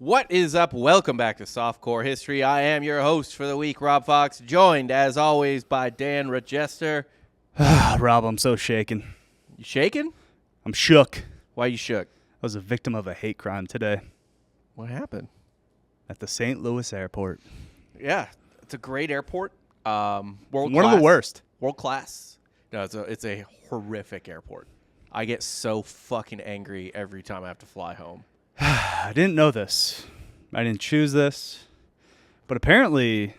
What is up? Welcome back to Softcore History. I am your host for the week, Rob Fox, joined as always by Dan Regester. Rob, I'm so shaken. You shaking? I'm shook. Why you shook? I was a victim of a hate crime today What happened? at the St. Louis airport. Yeah, it's a great airport. World One class. of the worst. World class. No, it's a horrific airport. I get so fucking angry every time I have to fly home. I didn't know this. I didn't choose this. But apparently,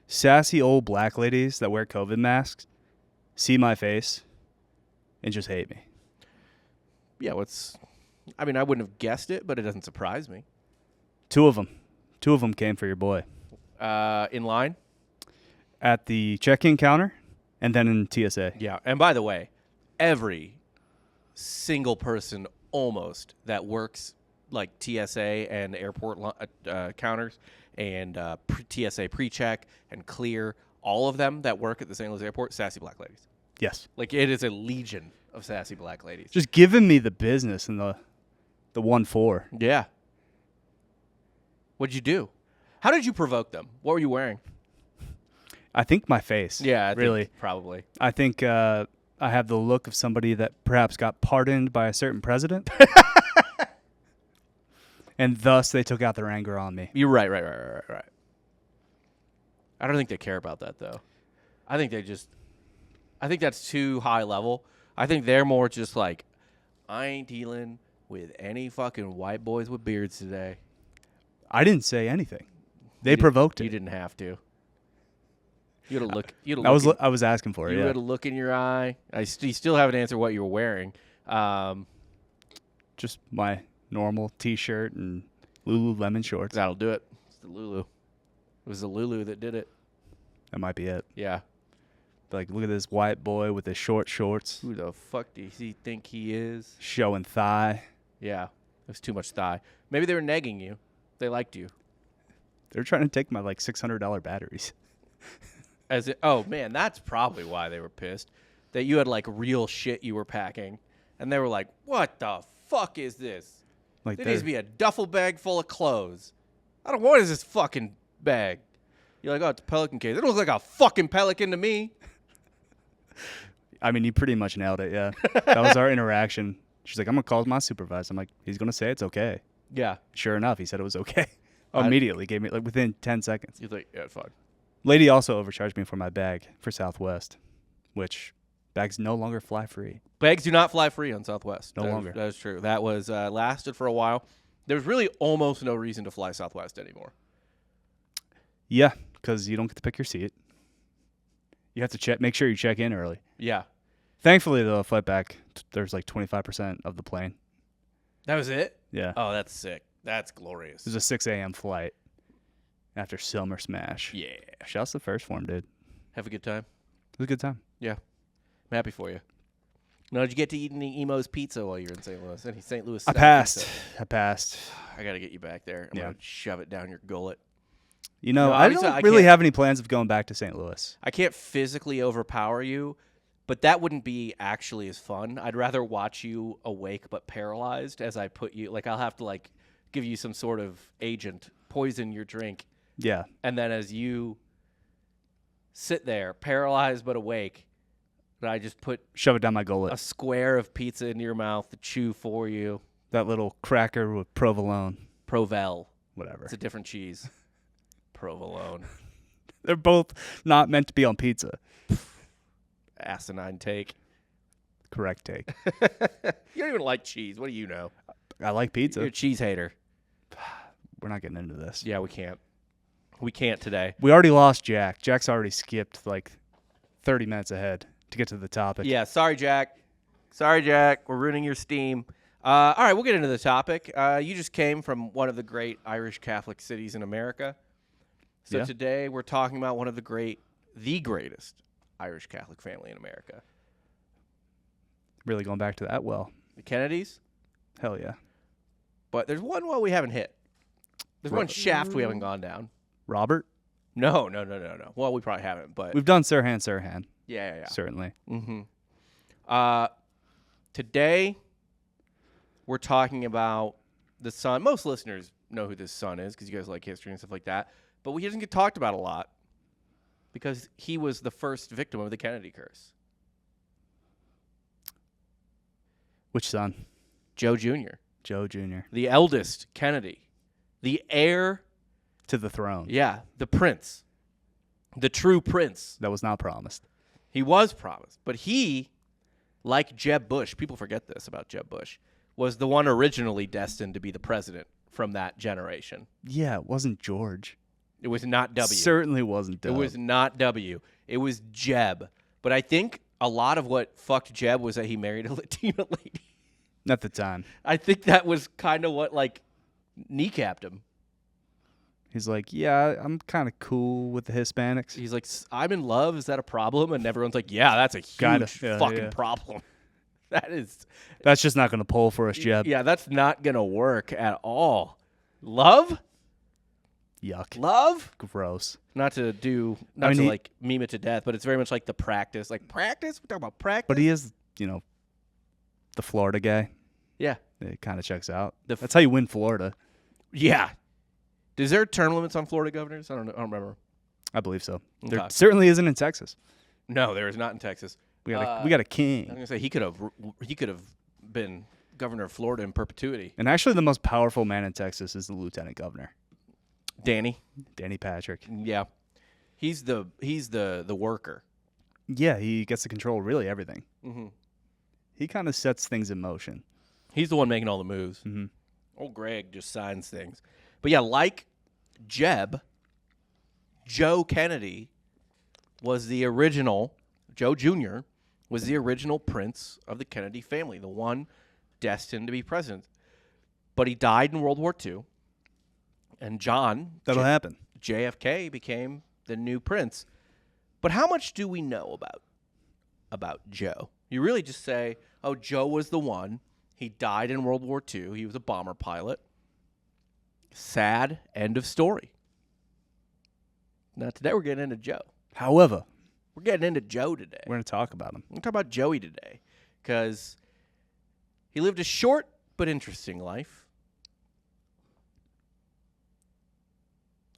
sassy old black ladies that wear COVID masks see my face and just hate me. Yeah, I wouldn't have guessed it, but it doesn't surprise me. Two of them came for your boy. In line? At the check-in counter and then in TSA. Yeah, and by the way, every single person almost that works like TSA and airport counters and TSA pre-check and clear, all of them that work at the St. Louis airport, sassy black ladies. Yes. Like, it is a legion of sassy black ladies. Just giving me the business in the 1-4. Yeah. What'd you do? How did you provoke them? What were you wearing? I think my face. Yeah, really. Probably. I think I have the look of somebody that perhaps got pardoned by a certain president. And thus they took out their anger on me. You're right. I don't think they care about that, though. I think that's too high level. I think they're more just like, I ain't dealing with any fucking white boys with beards today. I didn't say anything. They provoked it. You didn't have to. You had to look. I was asking for it. You had a look in your eye. You still haven't answered what you were wearing. Just my normal T-shirt and Lululemon shorts. That'll do it. It's the Lulu. It was the Lulu that did it. That might be it. Yeah. Like, look at this white boy with his short shorts. Who the fuck does he think he is? Showing thigh. Yeah. There's too much thigh. Maybe they were negging you. They liked you. They're trying to take my $600 batteries. Oh man, that's probably why they were pissed. That you had like real shit you were packing, and they were like, "What the fuck is this? Like, there needs to be a duffel bag full of clothes. I don't. What is this fucking bag?" You're like, "Oh, it's a pelican case. It looks like a fucking pelican to me." I mean, you pretty much nailed it. Yeah, that was our interaction. She's like, "I'm gonna call my supervisor." I'm like, "He's gonna say it's okay." Yeah. Sure enough, he said it was okay. Immediately gave me like within 10 seconds. You're like, "Yeah, it's fine." Lady also overcharged me for my bag for Southwest, which bags no longer fly free. Bags do not fly free on Southwest. No longer. That is true. That was lasted for a while. There's really almost no reason to fly Southwest anymore. Yeah, because you don't get to pick your seat. You have to make sure you check in early. Yeah. Thankfully, though, flight back, there's like 25% of the plane. That was it? Yeah. Oh, that's sick. That's glorious. It was a 6 a.m. flight after Summer Smash. Yeah. Shouts to First Form, dude. Have a good time. It was a good time. Yeah. I'm happy for you. Now, did you get to eat any Emo's pizza while you were in St. Louis? Any St. Louis I style passed. pizza? I passed. I got to get you back there. I'm going to shove it down your gullet. You know, No, I obviously, don't really have any plans of going back to St. Louis. I can't physically overpower you, but that wouldn't be actually as fun. I'd rather watch you awake but paralyzed as I put you, like I'll have to like give you some sort of agent, poison your drink. Yeah. And then as you sit there, paralyzed but awake, I just shove it down my gullet. A square of pizza into your mouth to chew for you. That little cracker with provolone. Provel. Whatever. It's a different cheese. Provolone. They're both not meant to be on pizza. Asinine take. Correct take. You don't even like cheese. What do you know? I like pizza. You're a cheese hater. We're not getting into this. Yeah, we can't. We can't today. We already lost Jack. Jack's already skipped like 30 minutes ahead to get to the topic. Yeah, sorry, Jack. Sorry, Jack. We're ruining your steam. All right, we'll get into the topic. You just came from one of the great Irish Catholic cities in America. So today we're talking about one of the greatest Irish Catholic family in America. Really going back to that well. The Kennedys? Hell yeah. But there's one well we haven't hit. There's one shaft we haven't gone down. Robert? No. Well, we probably haven't, but we've done Sirhan. Yeah. Certainly. Mm-hmm. Today we're talking about the son. Most listeners know who this son is because you guys like history and stuff like that. But he doesn't get talked about a lot because he was the first victim of the Kennedy curse. Which son? Joe Jr. Joe Jr. The eldest Kennedy. The heir to the throne. Yeah, the prince. The true prince. That was not promised. He was promised. But he, like Jeb Bush, people forget this about Jeb Bush, was the one originally destined to be the president from that generation. Yeah, it wasn't George. It was not W. Certainly wasn't W. It was not W. It was Jeb. But I think a lot of what fucked Jeb was that he married a Latina lady. At the time. I think that was kind of what, like, kneecapped him. He's like, yeah, I'm kind of cool with the Hispanics. He's like, I'm in love. Is that a problem? And everyone's like, yeah, that's a huge fucking problem. That's just not going to pull for us, Jeb. Yeah, that's not going to work at all. Love? Yuck. Love? Gross. Not to meme it to death, but it's very much like the practice. Like, practice? We're talking about practice? But he is, the Florida guy. Yeah. It kind of checks out. That's how you win Florida. Yeah. Is there term limits on Florida governors? I don't remember. I believe so. Okay. There certainly isn't in Texas. No, there is not in Texas. We got a king. I was gonna say he could have been governor of Florida in perpetuity. And actually, the most powerful man in Texas is the lieutenant governor, Danny Patrick. Yeah, he's the worker. Yeah, he gets to control really everything. Mm-hmm. He kind of sets things in motion. He's the one making all the moves. Mm-hmm. Old Greg just signs things. But yeah, like Jeb, Joe Kennedy was the original. Joe Jr. was the original prince of the Kennedy family, the one destined to be president. But he died in World War II, and That'll happen. JFK became the new prince. But how much do we know about Joe? You really just say, oh, Joe was the one. He died in World War II. He was a bomber pilot. Sad end of story. Now, today we're getting into Joe. However, we're getting into Joe today. We're going to talk about him. We're going to talk about Joey today because he lived a short but interesting life.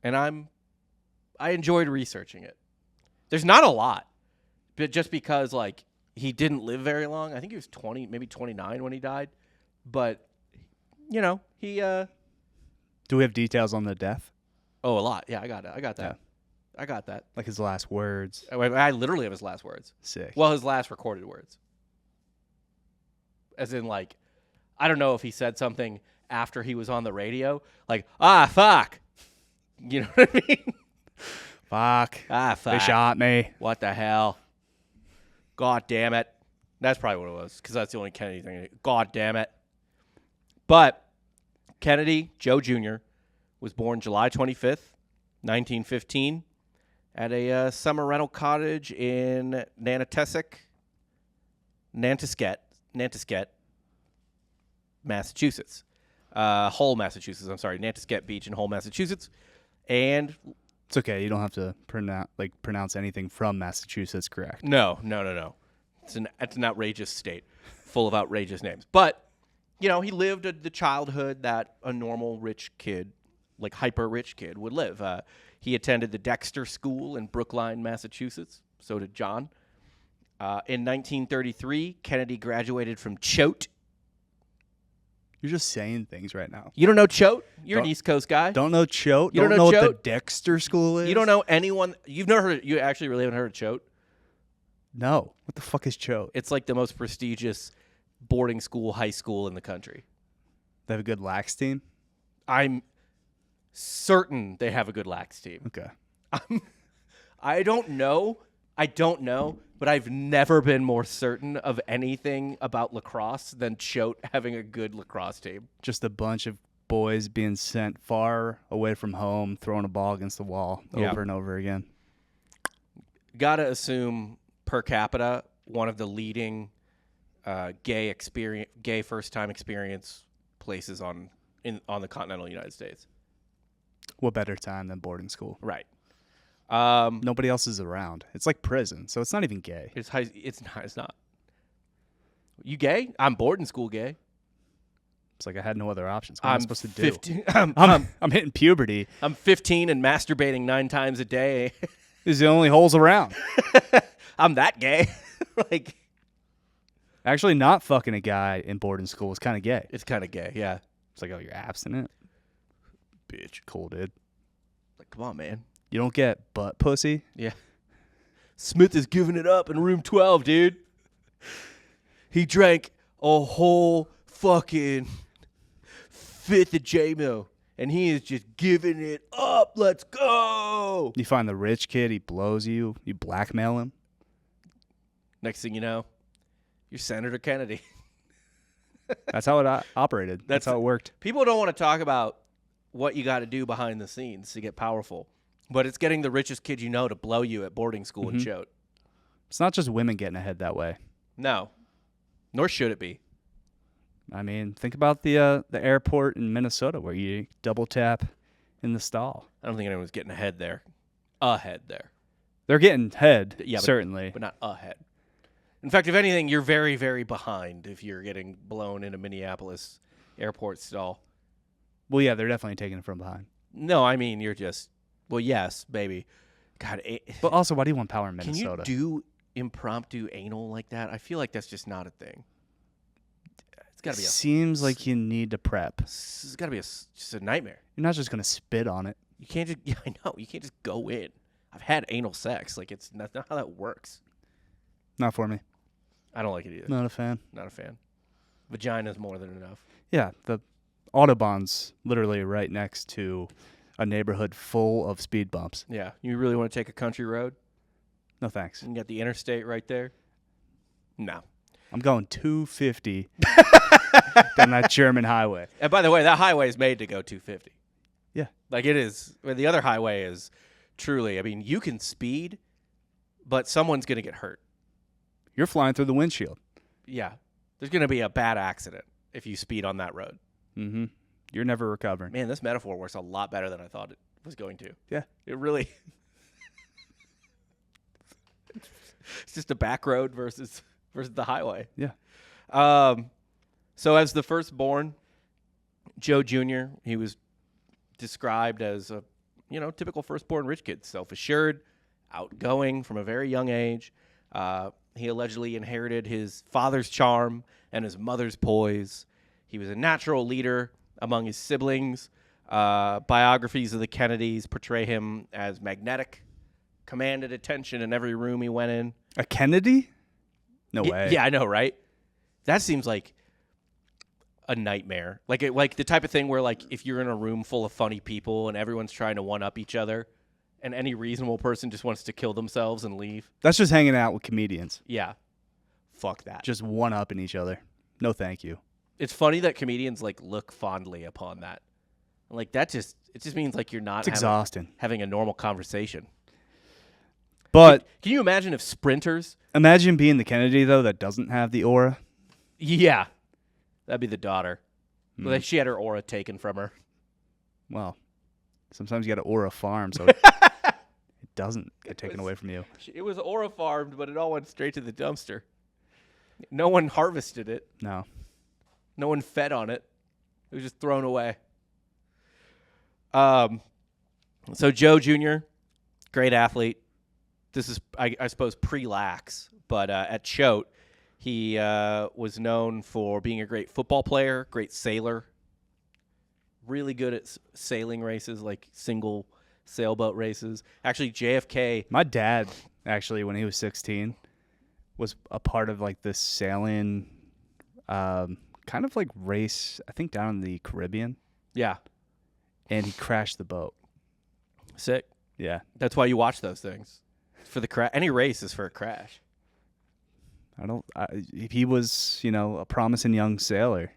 And I enjoyed researching it. There's not a lot, but just because, like, he didn't live very long. I think he was 20, maybe 29 when he died. But, he... Do we have details on the death? Oh, a lot. Yeah, I got that. Yeah. I got that. Like his last words. I literally have his last words. Sick. Well, his last recorded words. As in, like, I don't know if he said something after he was on the radio. Like, fuck. You know what I mean? Fuck. Fuck. They shot me. What the hell? God damn it. That's probably what it was, because that's the only Kennedy thing. God damn it. But Kennedy, Joe Jr., was born July 25th, 1915, at a summer rental cottage in Nantucket, Massachusetts. Hull, Massachusetts. I'm sorry, Nantucket Beach in Hull, Massachusetts. And it's okay. You don't have to pronounce anything from Massachusetts, correct? No. It's an outrageous state, full of outrageous names. But he lived the childhood that a normal rich kid, like hyper rich kid, would live. He attended the Dexter School in Brookline, Massachusetts. So did John. In 1933, Kennedy graduated from Choate. You're just saying things right now. You don't know Choate? You're an East Coast guy. Don't know Choate? You don't know Choate? What the Dexter School is? You don't know anyone? You've never heard? You actually really haven't heard of Choate? No. What the fuck is Choate? It's like the most prestigious boarding school, high school in the country. They have a good lax team? I'm certain they have a good lax team. Okay. I don't know, but I've never been more certain of anything about lacrosse than Choate having a good lacrosse team. Just a bunch of boys being sent far away from home, throwing a ball against the wall over and over again. Gotta assume per capita, one of the leading gay first-time experience places on the continental United States. What better time than boarding school? Right. Nobody else is around. It's like prison, so it's not even gay. It's not. You gay? I'm boarding school gay. It's like I had no other options. What am I supposed to do? 15. I'm hitting puberty. I'm 15 and masturbating 9 times a day. These are the only holes around. I'm that gay. Like, actually, not fucking a guy in boarding school is kind of gay. it's kind of gay, yeah. It's like, oh, you're abstinent? Bitch. Cool, dude. Like, come on, man. You don't get butt pussy? Yeah. Smith is giving it up in room 12, dude. He drank a whole fucking fifth of J-Mo, and he is just giving it up. Let's go. You find the rich kid, he blows you, you blackmail him. Next thing you know, you're Senator Kennedy. That's how it operated. That's how it worked. People don't want to talk about what you got to do behind the scenes to get powerful, but it's getting the richest kid you know to blow you at boarding school and shout. It's not just women getting ahead that way. No, nor should it be. I mean, think about the airport in Minnesota where you double tap in the stall. I don't think anyone's getting ahead there. Ahead there. They're getting head, Yeah, certainly. But not ahead. In fact, if anything, you're very, very behind if you're getting blown in a Minneapolis airport stall. Well, yeah, they're definitely taking it from behind. No, I mean, you're just, well, yes, maybe. God, But also, why do you want power in can Minnesota? you do impromptu anal like that? I feel like that's just not a thing. It's got to be Seems like you need to prep. It's got to be just a nightmare. You're not just going to spit on it. You can't just, yeah, I know, you can't just go in. I've had anal sex. Like, that's not how that works. Not for me. I don't like it either. Not a fan. Not a fan. Vagina's more than enough. Yeah, the Autobahn's literally right next to a neighborhood full of speed bumps. Yeah. You really want to take a country road? No thanks. You got the interstate right there? No. I'm going 250 down that German highway. And by the way, that highway is made to go 250. Yeah. Like it is. I mean, the other highway is truly, I mean, you can speed, but someone's going to get hurt. You're flying through the windshield. Yeah. There's going to be a bad accident if you speed on that road. Mm-hmm. You're never recovering. Man, this metaphor works a lot better than I thought it was going to. Yeah. It really. It's just a back road versus the highway. Yeah. So as the firstborn, Joe Jr., he was described as a, typical firstborn rich kid, self-assured, outgoing from a very young age. He allegedly inherited his father's charm and his mother's poise. He was a natural leader among his siblings. Biographies of the Kennedys portray him as magnetic, commanded attention in every room he went in. A Kennedy? No way. Yeah, I know, right? That seems like a nightmare. Like the type of thing where, like, if you're in a room full of funny people and everyone's trying to one-up each other and any reasonable person just wants to kill themselves and leave. That's just hanging out with comedians. Yeah. Fuck that. Just one-upping each other. No thank you. It's funny that comedians, like, look fondly upon that. Like, it just means, like, you're not It's exhausting. having a normal conversation. But Can you imagine if sprinters... imagine being the Kennedy, though, that doesn't have the aura. Yeah. That'd be the daughter. Like, she had her aura taken from her. Well, sometimes you got to aura farm, so it doesn't get taken away from you. It was aura farmed, but it all went straight to the dumpster. No one harvested it. No. No one fed on it. It was just thrown away. So Joe Jr., great athlete. This is, I suppose, pre-lax. But at Choate, he was known for being a great football player, great sailor, really good at sailing races, like single sailboat races. Actually, JFK. My dad, actually, when he was 16, was a part of, like, this sailing kind of like race, I think, down in the Caribbean. Yeah. And he crashed the boat. Sick. Yeah. That's why you watch those things. For the crash. Any race is for a crash. He was, a promising young sailor.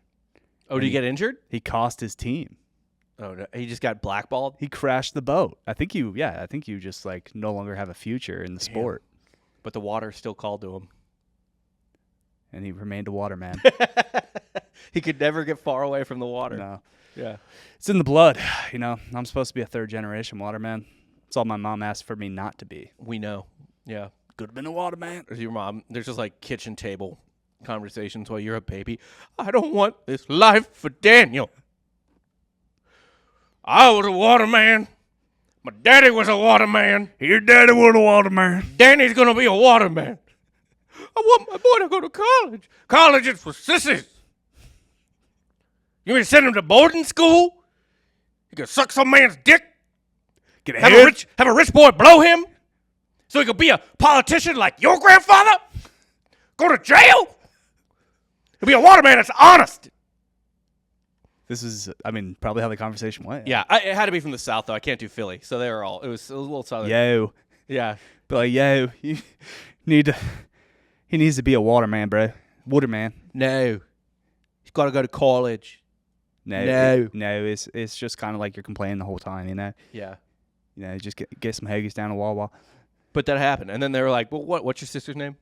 Oh, did he get injured? He cost his team. Oh, no. He just got blackballed? He crashed the boat. I think you just, like, no longer have a future in the sport. But the water still called to him. And he remained a waterman. He could never get far away from the water. No. Yeah. It's in the blood, I'm supposed to be a third-generation waterman. That's all my mom asked for me not to be. We know. Yeah. Could have been a waterman. Your mom, there's just like kitchen table conversations while you're a baby. I don't want this life for Daniel. I was a waterman. My daddy was a waterman. Your daddy was a waterman. Danny's going to be a waterman. I want my boy to go to college. College is for sissies. You mean to send him to boarding school? He can suck some man's dick? Get Have a rich boy blow him? So he could be a politician like your grandfather? Go to jail? He'll be a waterman that's honest. This is, probably how the conversation went. Yeah, it had to be from the South, though. I can't do Philly. So they were all, it was a little Southern. Yo. Yeah. But like, yo, you need to, he needs to be a waterman, bro. Waterman. No. He's got to go to college. No. It's just kind of like you're complaining the whole time, you know? Yeah. Just get some hoagies down to Wawa. But that happened. And then they were like, well, what's your sister's name?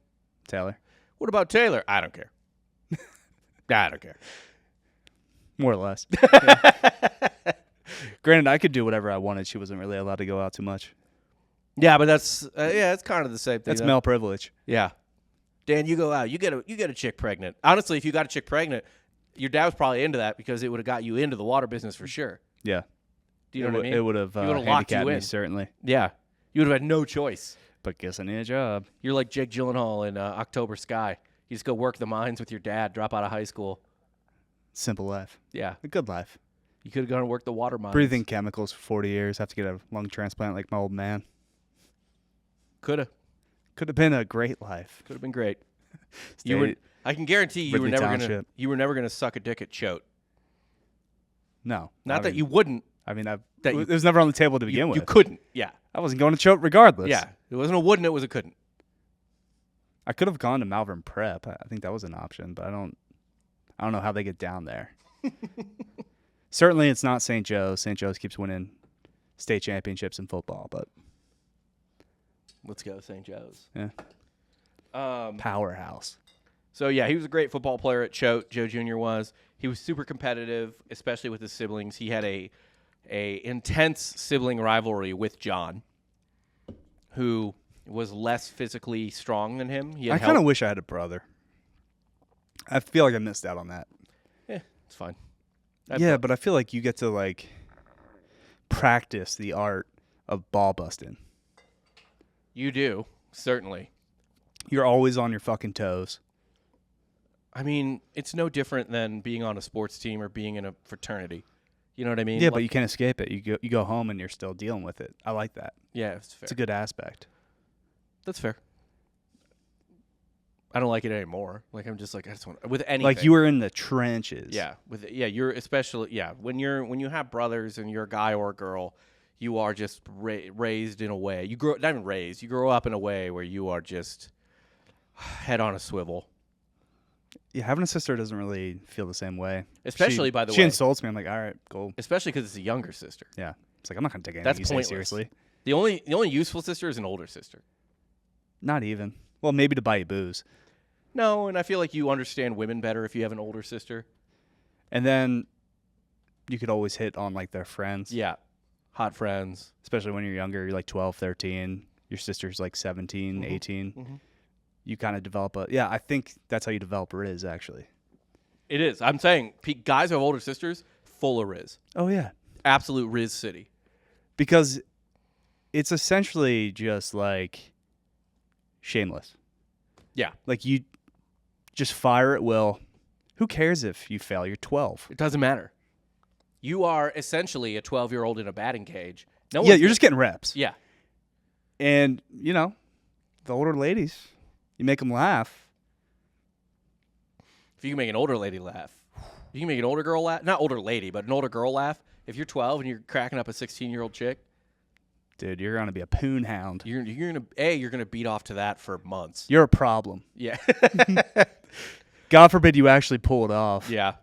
Taylor. What about Taylor? I don't care. I don't care. More or less. Granted, I could do whatever I wanted. She wasn't really allowed to go out too much. Yeah, but that's it's kind of the same thing. That's male privilege. Yeah. Dan, you go out. You get a chick pregnant. Honestly, if you got a chick pregnant, your dad was probably into that because it would have got you into the water business for sure. Yeah. Do you know what I mean? It would have handicapped me, certainly. Yeah. You would have had no choice. But guess I need a job. You're like Jake Gyllenhaal in October Sky. You just go work the mines with your dad, drop out of high school. Simple life. Yeah. A good life. You could have gone and worked the water mines. Breathing chemicals for 40 years. Have to get a lung transplant like my old man. Could have. Could have been a great life. Could have been great. I can guarantee you were never gonna suck a dick at Choate. No. Not that you wouldn't. It was never on the table to begin with. You couldn't. Yeah. I wasn't going to Choate regardless. Yeah. It wasn't a wouldn't, it was a couldn't. I could have gone to Malvern Prep. I think that was an option, but I don't know how they get down there. Certainly it's not St. Joe's. St. Joe's keeps winning state championships in football, but let's go St. Joe's. Yeah. Powerhouse. So yeah, he was a great football player at Choate. Joe Jr. was. He was super competitive, especially with his siblings. He had a intense sibling rivalry with John, who was less physically strong than him. I kind of wish I had a brother. I feel like I missed out on that. Yeah, it's fine. But I feel like you get to practice the art of ball busting. You do, certainly. You're always on your fucking toes. I mean, it's no different than being on a sports team or being in a fraternity. You know what I mean? Yeah, but you can't escape it. You go home and you're still dealing with it. I like that. Yeah, it's fair. It's a good aspect. That's fair. I don't like it anymore. I'm just I just want with anything. You were in the trenches. Yeah, you're especially when you have brothers and you're a guy or a girl, you are just raised in a way. Not even raised. You grow up in a way where you are just head on a swivel. Yeah, having a sister doesn't really feel the same way. Especially by the way, she insults me. I'm like, all right, cool. Especially because it's a younger sister. Yeah, it's I'm not gonna take anything you say seriously. The only useful sister is an older sister. Not even. Well, maybe to buy you booze. No, and I feel like you understand women better if you have an older sister. And then you could always hit on their friends. Yeah. Hot friends. Especially when you're younger, you're 12, 13. Your sister's 17, mm-hmm. 18. Mm-hmm. You kind of develop I think that's how you develop Riz, actually. It is. I'm saying guys who have older sisters, full of Riz. Oh, yeah. Absolute Riz city. Because it's essentially just Shameless. Yeah. You just fire at will. Who cares if you fail? You're 12. It doesn't matter. You are essentially a 12-year-old in a batting cage. You're just getting reps. Yeah. And, the older ladies, you make them laugh. If you can make an older lady laugh, you can make an older girl laugh. Not older lady, but an older girl laugh. If you're 12 and you're cracking up a 16-year-old chick. Dude, you're going to be a poon hound. You're gonna beat off to that for months. You're a problem. Yeah. God forbid you actually pull it off. Yeah.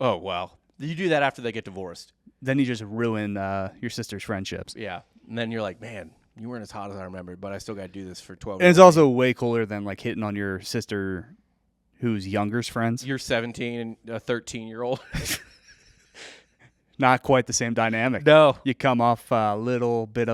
Oh, well. You do that after they get divorced. Then you just ruin your sister's friendships. Yeah. And then you're like, man, you weren't as hot as I remembered, but I still got to do this for 12 And it's also way cooler than hitting on your sister who's younger's friends. You're 17 and a 13-year-old. Not quite the same dynamic. No. You come off a little bit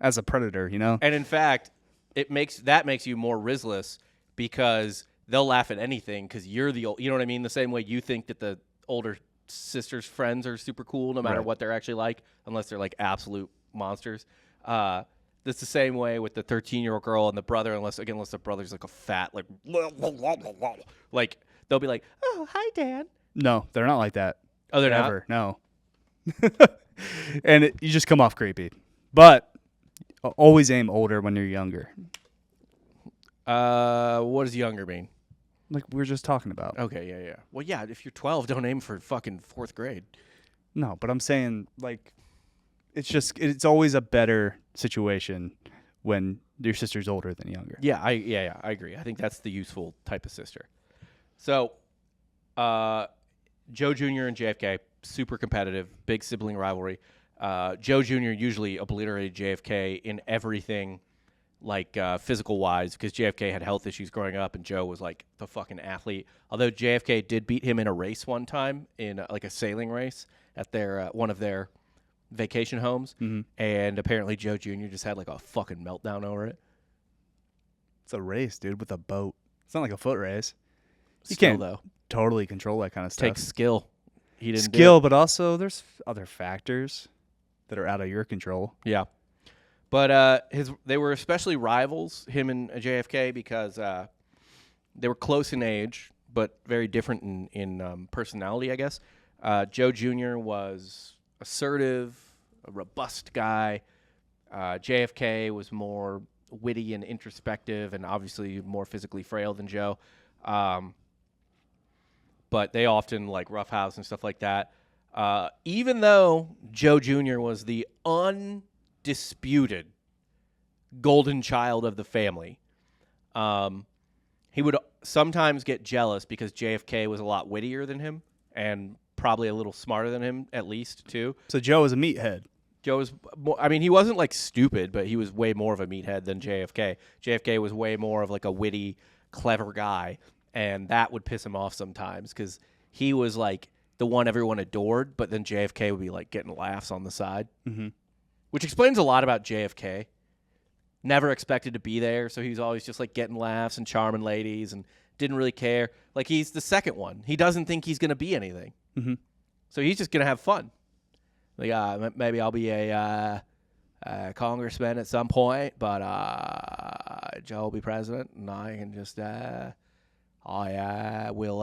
as a predator, And in fact, that makes you more Rizless because they'll laugh at anything because you're the old, you know what I mean? The same way you think that the older sister's friends are super cool no matter Right. what they're actually like, unless they're like absolute monsters. That's the same way with the 13-year-old girl and the brother, unless the brother's like a fat, like they'll be like, oh, hi, Dad. No, they're not like that. Oh, they're not? Ever. No. And you just come off creepy. But always aim older when you're younger. What does younger mean? Like we were just talking about. Okay, yeah. Well, yeah, if you're 12, don't aim for fucking 4th grade. No, but I'm saying like it's always a better situation when your sister's older than younger. Yeah, I agree. I think that's the useful type of sister. So, Joe Jr. and JFK, super competitive, big sibling rivalry. Joe Jr. usually obliterated JFK in everything, like physical wise, because JFK had health issues growing up, and Joe was like the fucking athlete. Although JFK did beat him in a race one time, in like a sailing race at their one of their vacation homes, and apparently Joe Jr. just had like a fucking meltdown over it. It's a race, dude, with a boat. It's not like a foot race. You Still, can't though, totally control that kind of stuff. takes skill. He didn't skill, do but also there's other factors that are out of your control. it. Yeah, but they were especially rivals, him and JFK, because they were close in age, but very different in personality, I guess. Joe Jr. was assertive, a robust guy. JFK was more witty and introspective, and obviously more physically frail than Joe. But they often like roughhouse and stuff like that. Even though Joe Jr. was the undisputed golden child of the family, he would sometimes get jealous because JFK was a lot wittier than him and probably a little smarter than him, at least, too. So Joe is a meathead. Joe was, I mean, he wasn't like stupid, but he was way more of a meathead than JFK. JFK was way more of like a witty, clever guy, and that would piss him off sometimes because he was like the one everyone adored, but then JFK would be like getting laughs on the side, which explains a lot about JFK. Never expected to be there, so he was always just like getting laughs and charming ladies and didn't really care. Like he's the second one. He doesn't think he's going to be anything. So he's just going to have fun. Like, maybe I'll be a congressman at some point, but Joe will be president, and I can just, I will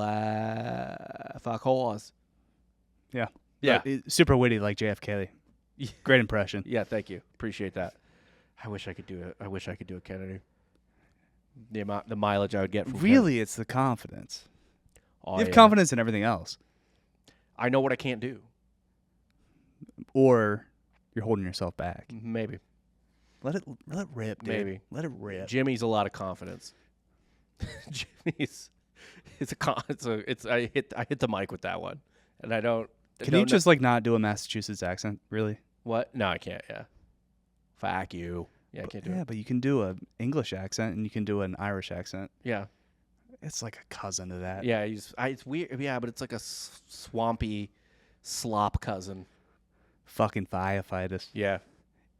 fuck whores. Yeah. Yeah. Super witty like JFK. Great impression. Yeah, thank you. Appreciate that. I wish I could do it. I wish I could do a Kennedy. The mileage I would get from Really, it's the confidence. Oh, You have yeah. confidence in everything else. I know what I can't do. Or you're holding yourself back. Maybe. Let it rip, dude. Maybe. Let it rip. Jimmy's a lot of confidence. Jimmy's I hit the mic with that one, and I don't. Can you just like not do a Massachusetts accent? Really? What? No, I can't. Yeah. Fuck you. Yeah, I can't do Yeah, it. but you can do an English accent and you can do an Irish accent. Yeah. It's like a cousin of that. Yeah. It's weird. Yeah, but it's like a swampy slop cousin. Fucking firefighters. Yeah.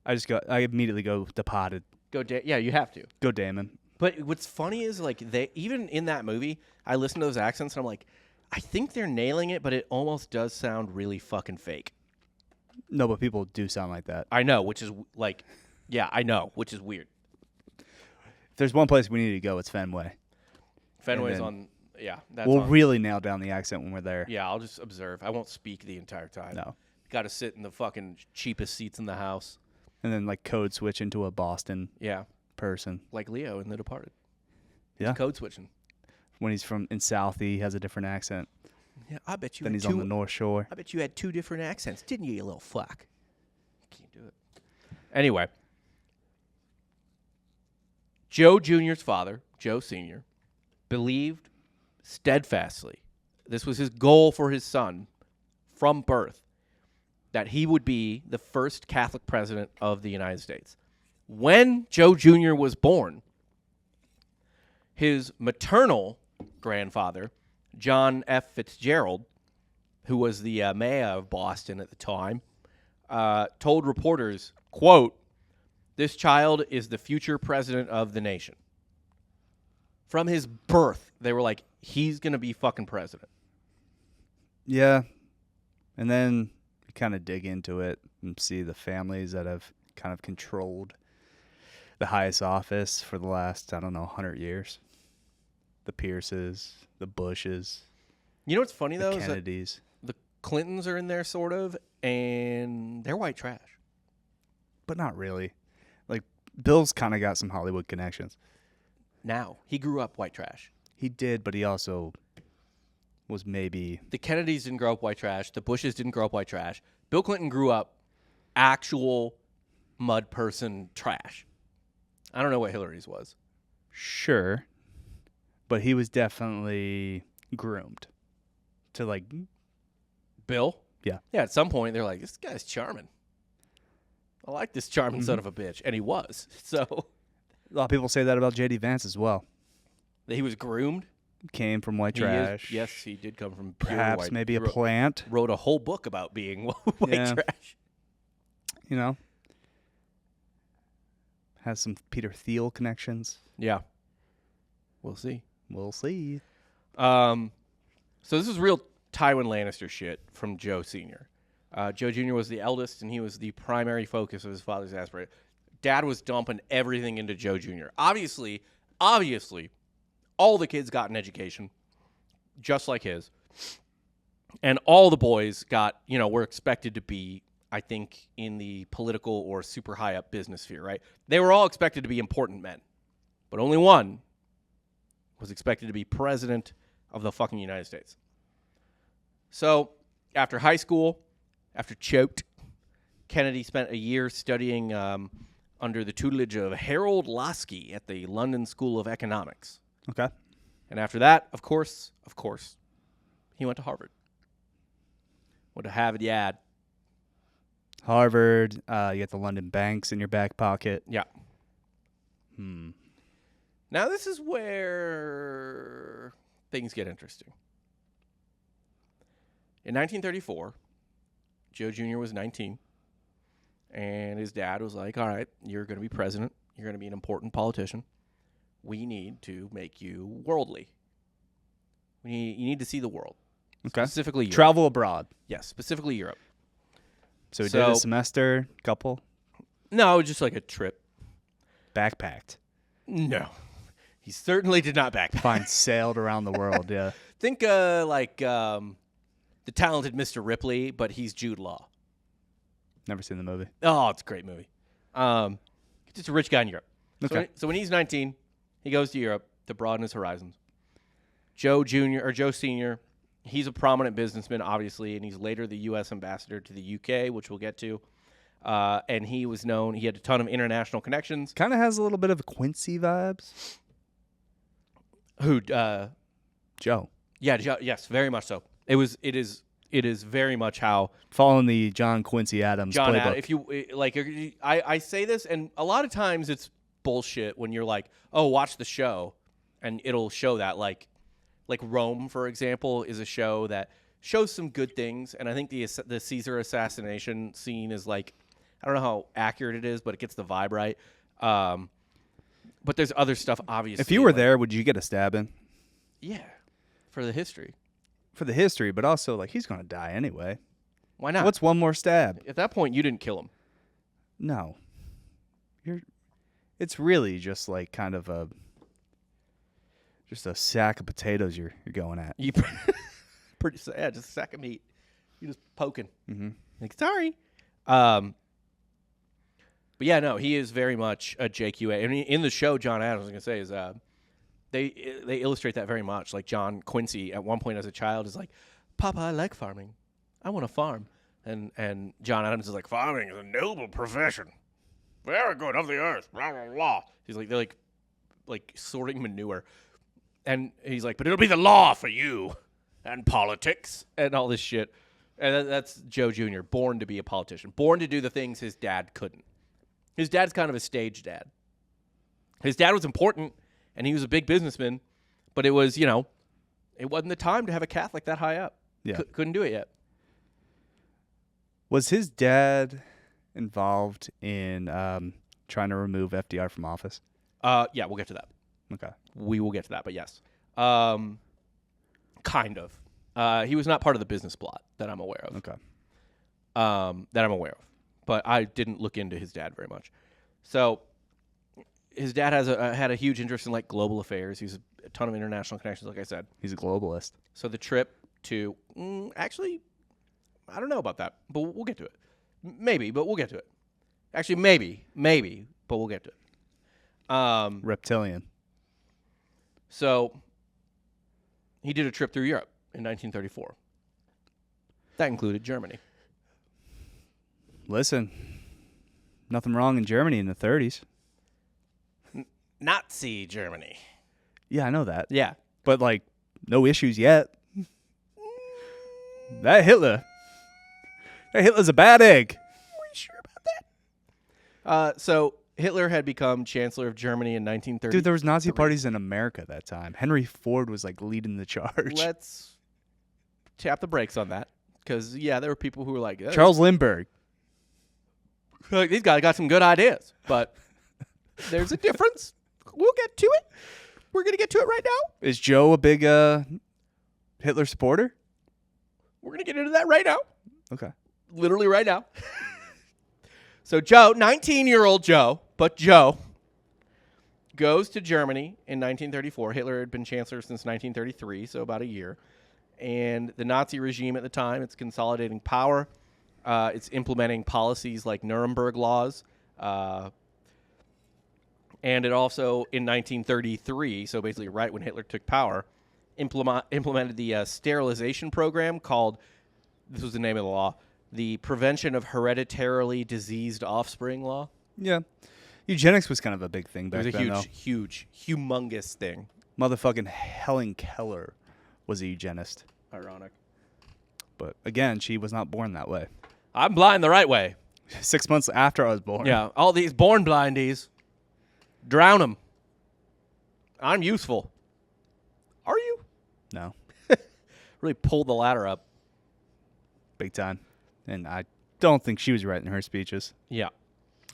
I immediately go departed. Yeah, you have to. Go Damon. But what's funny is like they even in that movie, I listen to those accents and I'm like, I think they're nailing it, but it almost does sound really fucking fake. No, but people do sound like that. I know, which is like, yeah, I know, which is weird. If there's one place we need to go, it's Fenway. Fenway's then on, yeah. That's We'll on. really nail down the accent when we're there. Yeah, I'll just observe. I won't speak the entire time. No. Got to sit in the fucking cheapest seats in the house. And then like code switch into a Boston Yeah, person. like Leo in The Departed. Yeah. Code switching. When he's from in Southie, he has a different accent. Yeah, I bet you. Then he's on the North Shore. I bet you had 2 different accents, didn't you little fuck? Can't do it. Anyway, Joe Jr.'s father, Joe Sr., believed steadfastly, this was his goal for his son from birth, that he would be the first Catholic president of the United States. When Joe Jr. was born, his maternal grandfather, John F. Fitzgerald, who was the mayor of Boston at the time, told reporters, quote, "This child is the future president of the nation." From his birth, they were like, he's going to be fucking president. Yeah. And then you kind of dig into it and see the families that have kind of controlled the highest office for the last, 100 years. The Pierces, the Bushes, You know what's funny, the though? Is that Kennedys. the Clintons are in there, sort of, and they're white trash. But not really. Like, Bill's kind of got some Hollywood connections. Now, he grew up white trash. He did, but he also was maybe... The Kennedys didn't grow up white trash. The Bushes didn't grow up white trash. Bill Clinton grew up actual mud person trash. I don't know what Hillary's was. Sure. But he was definitely groomed to, like... Bill? Yeah. Yeah, at some point, they're like, this guy's charming. I like this charming son of a bitch. And he was. So... A lot of people say that about J.D. Vance as well. That he was groomed? Came from white He is- trash. yes, he did come from pure Perhaps white. maybe a wrote, plant. wrote a whole book about being white Yeah. trash. You know? Has some Peter Thiel connections. Yeah. We'll see. We'll see. So this is real Tywin Lannister shit from Joe Sr. Joe Jr. was the eldest, and he was the primary focus of his father's aspiration. Dad was dumping everything into Joe Jr. Obviously, all the kids got an education, just like his. And all the boys got, were expected to be, I think, in the political or super high up business sphere, right? They were all expected to be important men. But only one was expected to be president of the fucking United States. So, after high school, after choked, Kennedy spent a year studying under the tutelage of Harold Lasky at the London School of Economics. Okay. And after that, of course, he went to Harvard. Went to Harvard Yad. Harvard, you got the London banks in your back pocket. Yeah. Now, this is where things get interesting. In 1934, Joe Jr. was 19, and his dad was like, all right, you're going to be president. You're going to be an important politician. We need to make you worldly. You need to see the world. Okay. Specifically Europe. Travel abroad. Yes, specifically Europe. So he did a semester, couple, No, just like a trip. backpacked. No. He certainly did not backpack. Fine, sailed around the world, yeah. Think like The Talented Mr. Ripley, but he's Jude Law. Never seen the movie. Oh, it's a great movie. Just a rich guy in Europe. Okay. So when he's 19, he goes to Europe to broaden his horizons. Joe Sr., he's a prominent businessman, obviously, and he's later the U.S. ambassador to the UK, which we'll get to. And he was known, he had a ton of international connections. Kind of has a little bit of Quincy vibes. Who? Joe. Yeah, yes, very much so. It is very much how Following the John Quincy Adams John playbook. Adams, if you like, I say this, and a lot of times it's bullshit when you're like, oh, watch the show, and it'll show that like Rome, for example, is a show that shows some good things, and I think the Caesar assassination scene is like, I don't know how accurate it is, but it gets the vibe right. But there's other stuff, obviously. If you were there, would you get a stab in? Yeah, for the history. For the history, but also, like, he's going to die anyway. Why not? What's one more stab? At that point, you didn't kill him. No. It's really just like kind of a sack of potatoes you're going at. You pretty sad, just a sack of meat. You're just poking. Mm-hmm. Like, sorry. But yeah, no, he is very much a JQA. I mean, in the show, John Adams, I was going to say, is they illustrate that very much. Like John Quincy, at one point as a child, is like, Papa, I like farming. I want to farm. And John Adams is like, farming is a noble profession. Very good, of the earth. Blah, blah, blah. He's like, they're like sorting manure. And he's like, but it'll be the law for you and politics and all this shit. And that's Joe Jr., born to be a politician, born to do the things his dad couldn't. His dad's kind of a stage dad. His dad was important, and he was a big businessman, but it was, it wasn't the time to have a Catholic that high up. Yeah. Couldn't do it yet. Was his dad involved in trying to remove FDR from office? Yeah, we'll get to that. Okay. We will get to that, but yes. Kind of. He was not part of the business plot that I'm aware of. Okay. But I didn't look into his dad very much. So his dad had a huge interest in like global affairs. He's a ton of international connections, like I said. He's a globalist. So the trip to actually, I don't know about that, but we'll get to it. Maybe, but we'll get to it. Actually, maybe, but we'll get to it. Reptilian. So he did a trip through Europe in 1934. That included Germany. Listen, nothing wrong in Germany in the 30s. Nazi Germany. Yeah, I know that. Yeah. But, like, no issues yet. That Hitler's a bad egg. Are you sure about that? So Hitler had become Chancellor of Germany in 1930. Dude, there was Nazi parties in America that time. Henry Ford was, like, leading the charge. Let's tap the brakes on that. Because, yeah, there were people who were like, Charles Lindbergh. Like, these guys got some good ideas. But there's a difference. We'll get to it. We're going to get to it right now. Is Joe a big Hitler supporter? We're going to get into that right now. Okay. Literally right now. So Joe, 19-year-old Joe, but Joe, goes to Germany in 1934. Hitler had been chancellor since 1933, so about a year. And the Nazi regime at the time, it's consolidating power. It's implementing policies like Nuremberg laws. And it also, in 1933, so basically right when Hitler took power, implemented the sterilization program called, this was the name of the law, the Prevention of Hereditarily Diseased Offspring Law. Yeah. Eugenics was kind of a big thing back It was then, a humongous thing. Motherfucking Helen Keller was a eugenist. Ironic. But, again, she was not born that way. I'm blind the right way. 6 months after I was born. Yeah, all these born blindies, drown them. I'm useful. Are you? No. Really pulled the ladder up. Big time. And I don't think she was writing her speeches. Yeah.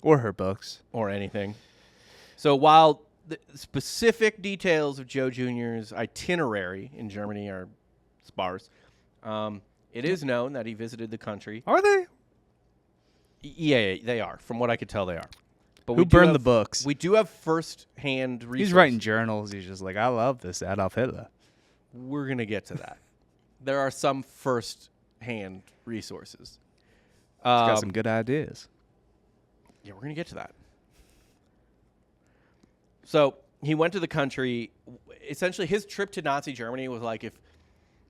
Or her books. Or anything. So while the specific details of Joe Jr.'s itinerary in Germany are sparse, it is known that he visited the country. Are they? Yeah, they are. From what I could tell, they are. But Who burned the books? We do have first-hand resources. He's writing journals. He's just like, I love this Adolf Hitler. We're going to get to that. There are some first-hand resources. He's got some good ideas. Yeah, we're going to get to that. So he went to the country. Essentially, his trip to Nazi Germany was like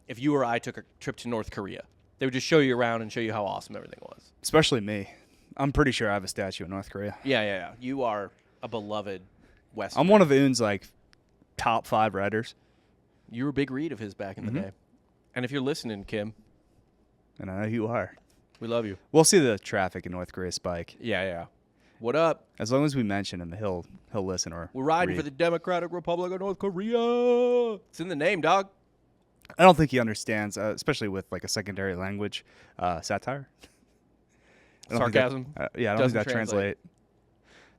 if you or I took a trip to North Korea. They would just show you around and show you how awesome everything was. Especially me. I'm pretty sure I have a statue in North Korea. Yeah. You are a beloved Western. I'm one of Un's, like, top 5 writers. You were a big read of his back in the day. And if you're listening, Kim. And I know you are. We love you. We'll see the traffic in North Korea spike. Yeah. What up? As long as we mention him, he'll listen or We're riding read. for the Democratic Republic of North Korea. It's in the name, dog. I don't think he understands, especially with like a secondary language, satire. I don't think Sarcasm. I don't think doesn't that translate.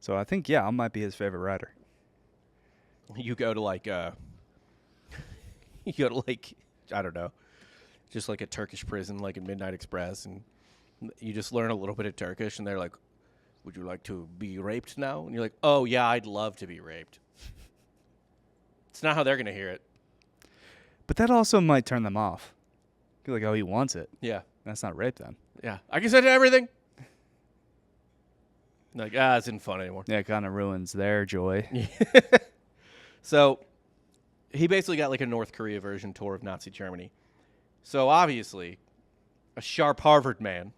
So I think I might be his favorite writer. You go to like I don't know, just like a Turkish prison, like in Midnight Express, and you just learn a little bit of Turkish, and they're like, "Would you like to be raped now?" And you're like, "Oh yeah, I'd love to be raped." It's not how they're gonna hear it. But that also might turn them off. You're like, oh, he wants it. Yeah, That's not rape then. yeah. I can send everything. Like, it isn't fun anymore. Yeah, it kind of ruins their joy. So he basically got like a North Korea version tour of Nazi Germany. So obviously, a sharp Harvard man,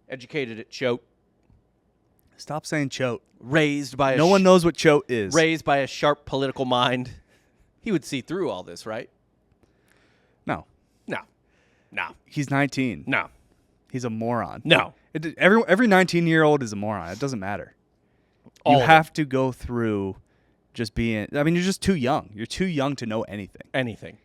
educated at Choate, Stop saying chote. raised by No one knows what chote is. raised by a sharp political mind, he would see through all this, right? No. No. He's 19. No. He's a moron. No. Every 19-year-old is a moron. It doesn't matter. All You of have to go through just being... I mean, you're just too young. You're too young to know anything. Anything.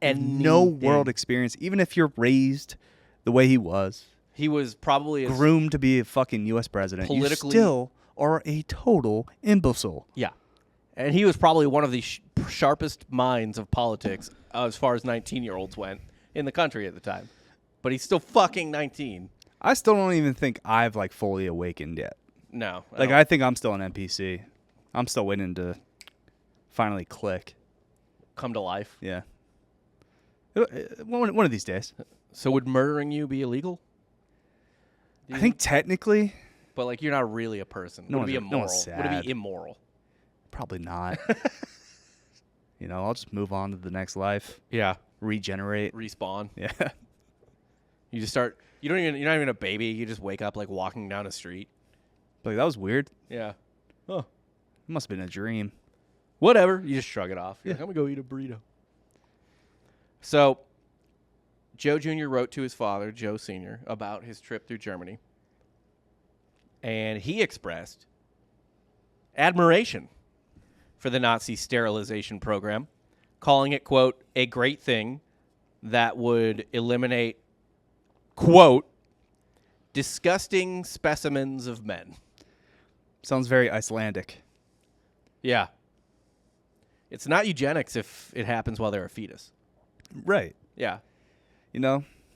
And no world experience. Even if you're raised the way he was, He was probably groomed to be a fucking U.S. president, politically- you still are a total imbecile. Yeah. And he was probably one of the sharpest minds of politics as far as 19-year-olds went in the country at the time. But he's still fucking 19. I still don't even think I've like fully awakened yet. No. I think I'm still an NPC. I'm still waiting to finally click. Come to life. Yeah. One of these days. So would murdering you be illegal? I think technically. But like you're not really a person. No would it be one's- no immoral? one's Would it sad. be immoral? Probably not. I'll just move on to the next life. Yeah. Regenerate. Respawn. Yeah. You just start. You're not even a baby. You just wake up like walking down a street. Like, that was weird. Yeah. Oh. It must have been a dream. Whatever. You just shrug it off. You're like, I'm gonna go eat a burrito. So, Joe Jr. wrote to his father, Joe Sr., about his trip through Germany. And he expressed admiration for the Nazi sterilization program, calling it, quote, a great thing that would eliminate, quote, disgusting specimens of men. Sounds very Icelandic. Yeah. It's not eugenics if it happens while they're a fetus. Right. Yeah.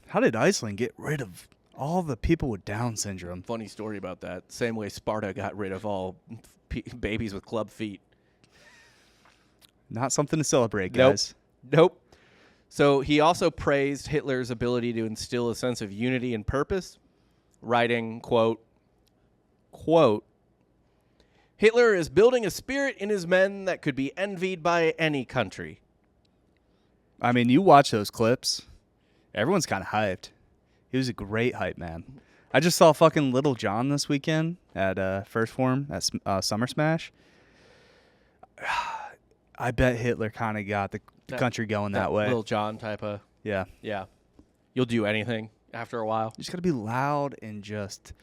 How did Iceland get rid of all the people with Down syndrome? Funny story about that. Same way Sparta got rid of all babies with club feet. Not something to celebrate, guys. Nope. So he also praised Hitler's ability to instill a sense of unity and purpose, writing, quote, Hitler is building a spirit in his men that could be envied by any country. I mean, you watch those clips. Everyone's kind of hyped. He was a great hype man. I just saw fucking Little John this weekend at First Form at Summer Smash. I bet Hitler kind of got the country going that way. Little John type of. Yeah. Yeah. You'll do anything after a while. You just got to be loud and just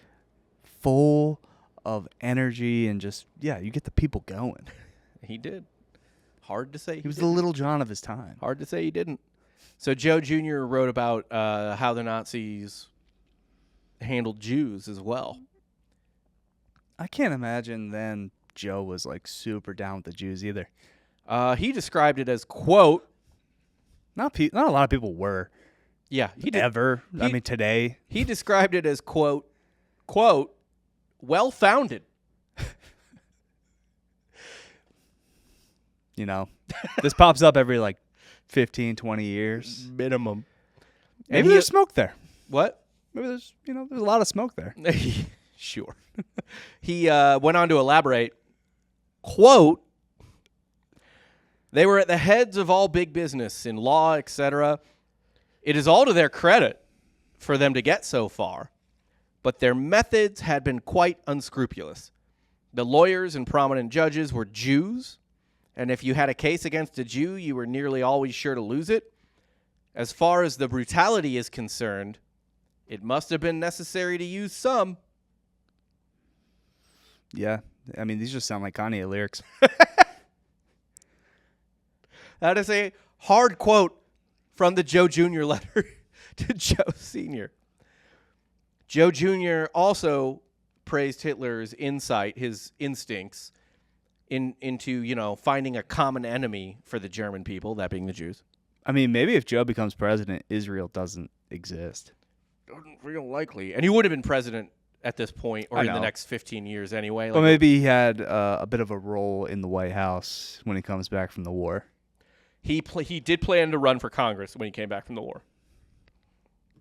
full of energy and just, you get the people going. He did. Hard to say. He was the Little John of his time. Hard to say he didn't. So Joe Jr. wrote about how the Nazis handled Jews as well. I can't imagine then Joe was like super down with the Jews either. He described it as, quote. Not a lot of people were. Yeah. He did. Ever. I mean, today. He described it as, quote, well-founded. This pops up every like 15, 20 years. Minimum. Maybe there's smoke there. What? Maybe there's a lot of smoke there. Sure. He went on to elaborate, quote, they were at the heads of all big business in law, etc. It is all to their credit for them to get so far, but their methods had been quite unscrupulous. The lawyers and prominent judges were Jews, and if you had a case against a Jew, you were nearly always sure to lose it. As far as the brutality is concerned, it must have been necessary to use some. Yeah. I mean, these just sound like Kanye lyrics. That is a hard quote from the Joe Jr. letter to Joe Sr. Joe Jr. also praised Hitler's insight, his instincts, into finding a common enemy for the German people, that being the Jews. I mean, maybe if Joe becomes president, Israel doesn't exist. Real likely. And he would have been president at this point or I in the know. next 15 years anyway. But maybe he had a bit of a role in the White House when he comes back from the war. He did plan to run for Congress when he came back from the war.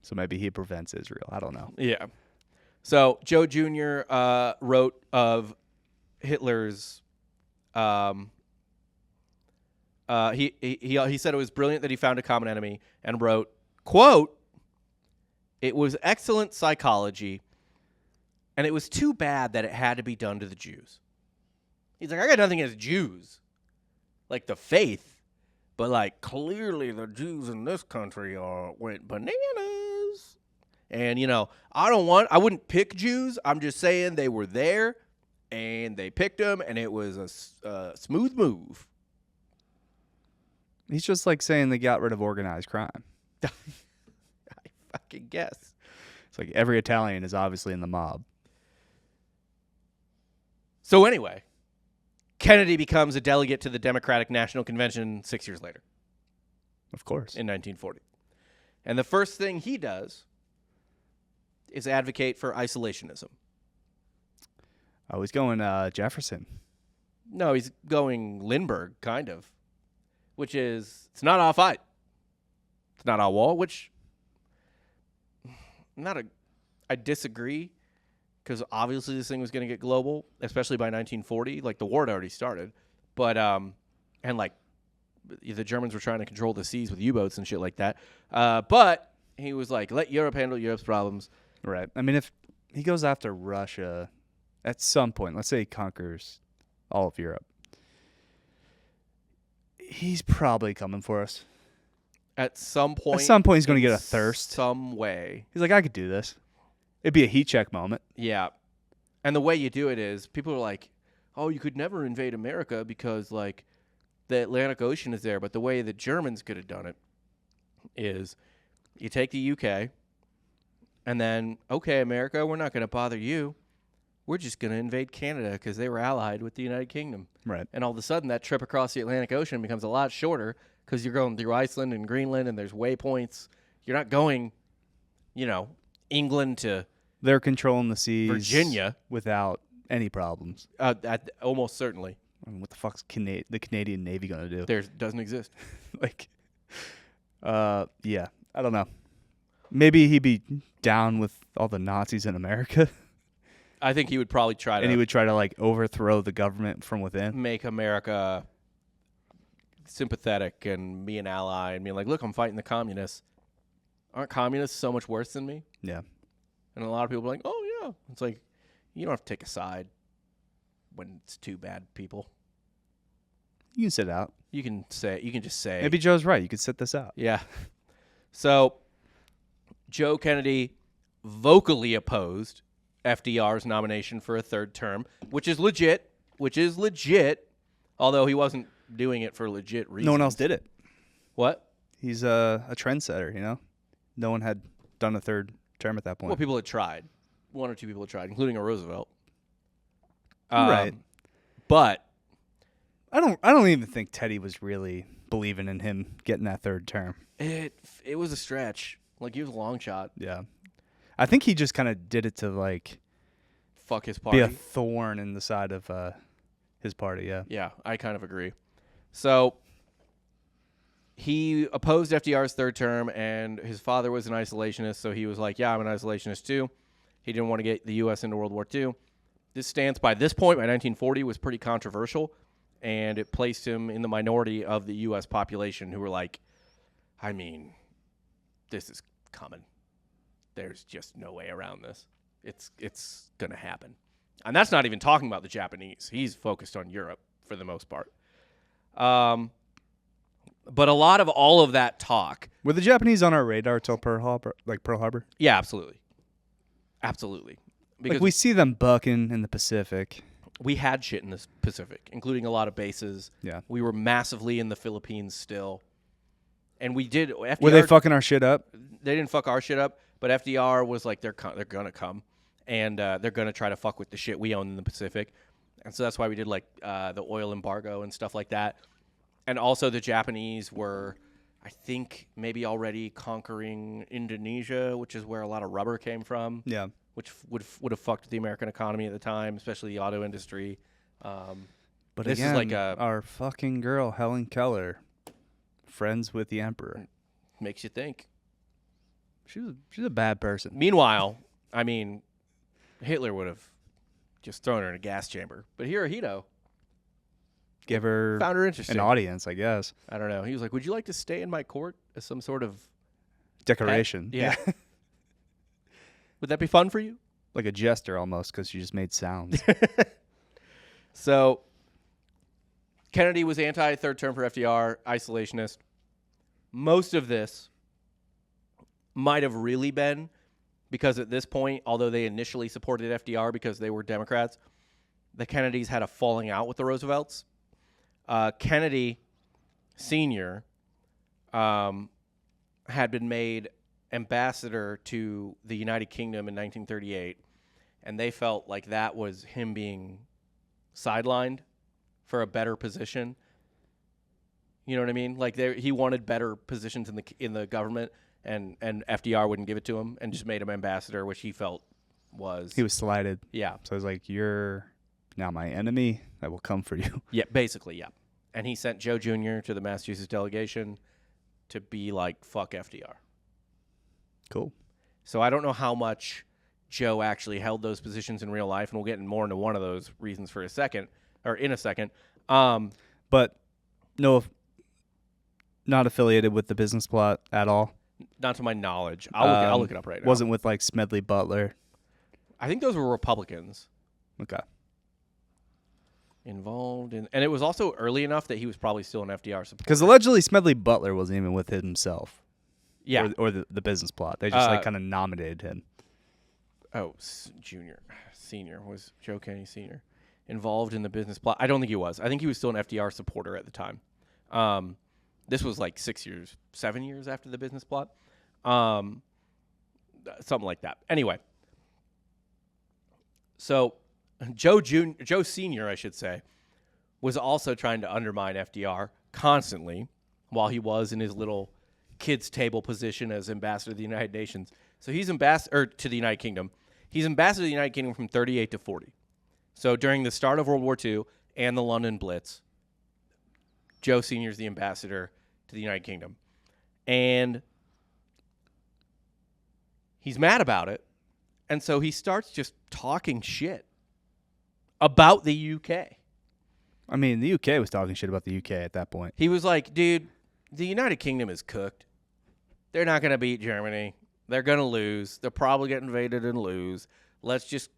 So maybe he prevents Israel. I don't know. Yeah. So Joe Jr. Wrote of Hitler's. He said it was brilliant that he found a common enemy and wrote, quote, it was excellent psychology, and it was too bad that it had to be done to the Jews. He's like, I got nothing against Jews, like the faith, but like clearly the Jews in this country went bananas. And I wouldn't pick Jews. I'm just saying they were there, and they picked them, and it was a smooth move. He's just like saying they got rid of organized crime. I fucking guess. It's like every Italian is obviously in the mob. So anyway, Kennedy becomes a delegate to the Democratic National Convention 6 years later. Of course. In 1940. And the first thing he does is advocate for isolationism. Oh, he's going Jefferson. No, he's going Lindbergh, kind of. Which is, it's not all fight. It's not all war, which, I disagree, because obviously this thing was going to get global, especially by 1940. Like, the war had already started. But, and like, the Germans were trying to control the seas with U-boats and shit like that. But he was like, let Europe handle Europe's problems. Right. I mean, if he goes after Russia at some point, let's say he conquers all of Europe, he's probably coming for us. At some point. He's going to get a thirst. Some way. He's like, I could do this. It'd be a heat check moment. Yeah. And the way you do it is, people are like, oh, you could never invade America because, like, the Atlantic Ocean is there. But the way the Germans could have done it is you take the UK and then, okay, America, we're not going to bother you. We're just going to invade Canada because they were allied with the United Kingdom. Right. And all of a sudden, that trip across the Atlantic Ocean becomes a lot shorter because you're going through Iceland and Greenland and there's waypoints. You're not going, England to They're controlling the seas. Virginia. Without any problems. Almost certainly. I mean, what the fuck's the Canadian Navy going to do? There doesn't exist. Yeah. I don't know. Maybe he'd be down with all the Nazis in America. I think he would probably try to. And he would try to, like, overthrow the government from within. Make America sympathetic and be an ally and be like, look, I'm fighting the communists. Aren't communists so much worse than me? Yeah. And a lot of people are like, oh, yeah. It's like, you don't have to take a side when it's two bad people. You can sit out. You can just say. Maybe Joe's right. You could sit this out. Yeah. So, Joe Kennedy vocally opposed FDR's nomination for a third term, which is legit, although he wasn't doing it for legit reasons. No one else did it. What? He's a trendsetter, No one had done a third term at that point. Well, people had tried. One or two people had tried, including a Roosevelt. Right. But I don't even think Teddy was really believing in him getting that third term. it was a stretch. Like, he was a long shot. Yeah. I think he just kind of did it to, like, Fuck his party. be a thorn in the side of his party, yeah. Yeah, I kind of agree. So he opposed FDR's third term, and his father was an isolationist, so he was like, yeah, I'm an isolationist too. He didn't want to get the U.S. into World War II. This stance, by this point, by 1940, was pretty controversial, and it placed him in the minority of the U.S. population who were like, I mean, this is coming. There's just no way around this. It's going to happen. And that's not even talking about the Japanese. He's focused on Europe for the most part. But a lot of all of that talk. Were the Japanese on our radar till Pearl Harbor? Yeah, absolutely. Absolutely. Because Like, we see them bucking in the Pacific. we had shit in the Pacific, including a lot of bases. Yeah. We were massively in the Philippines still. And we did. FDR, Were they fucking our shit up? They didn't fuck our shit up, but FDR was like, they're going to come. And they're going to try to fuck with the shit we own in the Pacific. And so that's why we did, like, the oil embargo and stuff like that. And also the Japanese were, I think, maybe already conquering Indonesia, which is where a lot of rubber came from. Yeah. Which would have fucked the American economy at the time, especially the auto industry. But this again, is like our fucking girl, Helen Keller, friends with the emperor. Makes you think. She's a bad person. Meanwhile, I mean, Hitler would have just thrown her in a gas chamber. But Hirohito Give her found her interesting. an audience, I guess. I don't know. He was like, would you like to stay in my court as some sort of Decoration. pet? Yeah. Would that be fun for you? Like a jester almost, because she just made sounds. So Kennedy was anti-third term for FDR, isolationist. Most of this might have really been because at this point, although they initially supported FDR because they were Democrats, the Kennedys had a falling out with the Roosevelts. Kennedy Sr. Had been made ambassador to the United Kingdom in 1938, and they felt like that was him being sidelined for a better position. You know what I mean? Like he wanted better positions in the government, and FDR wouldn't give it to him, and just made him ambassador, which he felt was He was slighted. yeah. So I was like, you're now my enemy. I will come for you. Yeah, basically, yeah. And he sent Joe Jr. to the Massachusetts delegation to be like, fuck FDR. Cool. So I don't know how much Joe actually held those positions in real life, and we'll get more into one of those reasons in a second. But no, not affiliated with the business plot at all. Not to my knowledge. I'll look it up right now. Wasn't with like Smedley Butler. I think those were Republicans Okay. involved in, and it was also early enough that he was probably still an FDR supporter. Because allegedly Smedley Butler wasn't even with himself. Yeah. Or the business plot. They just like kind of nominated him. Oh, senior was Joe Kennedy Sr. involved in the business plot. I don't think he was. I think he was still an FDR supporter at the time. This was like 7 years after the business plot. Something like that. Anyway. So Joe Sr., I should say, was also trying to undermine FDR constantly while he was in his little kids' table position as ambassador to the United Nations. So he's ambassador to the United Kingdom. He's ambassador to the United Kingdom from 38 to 40. So during the start of World War II and the London Blitz, Joe Sr. is the ambassador to the United Kingdom. And he's mad about it. And so he starts just talking shit about the UK. I mean, the UK was talking shit about the UK at that point. He was like, dude, the United Kingdom is cooked. They're not going to beat Germany. They're going to lose. They'll probably get invaded and lose. Let's just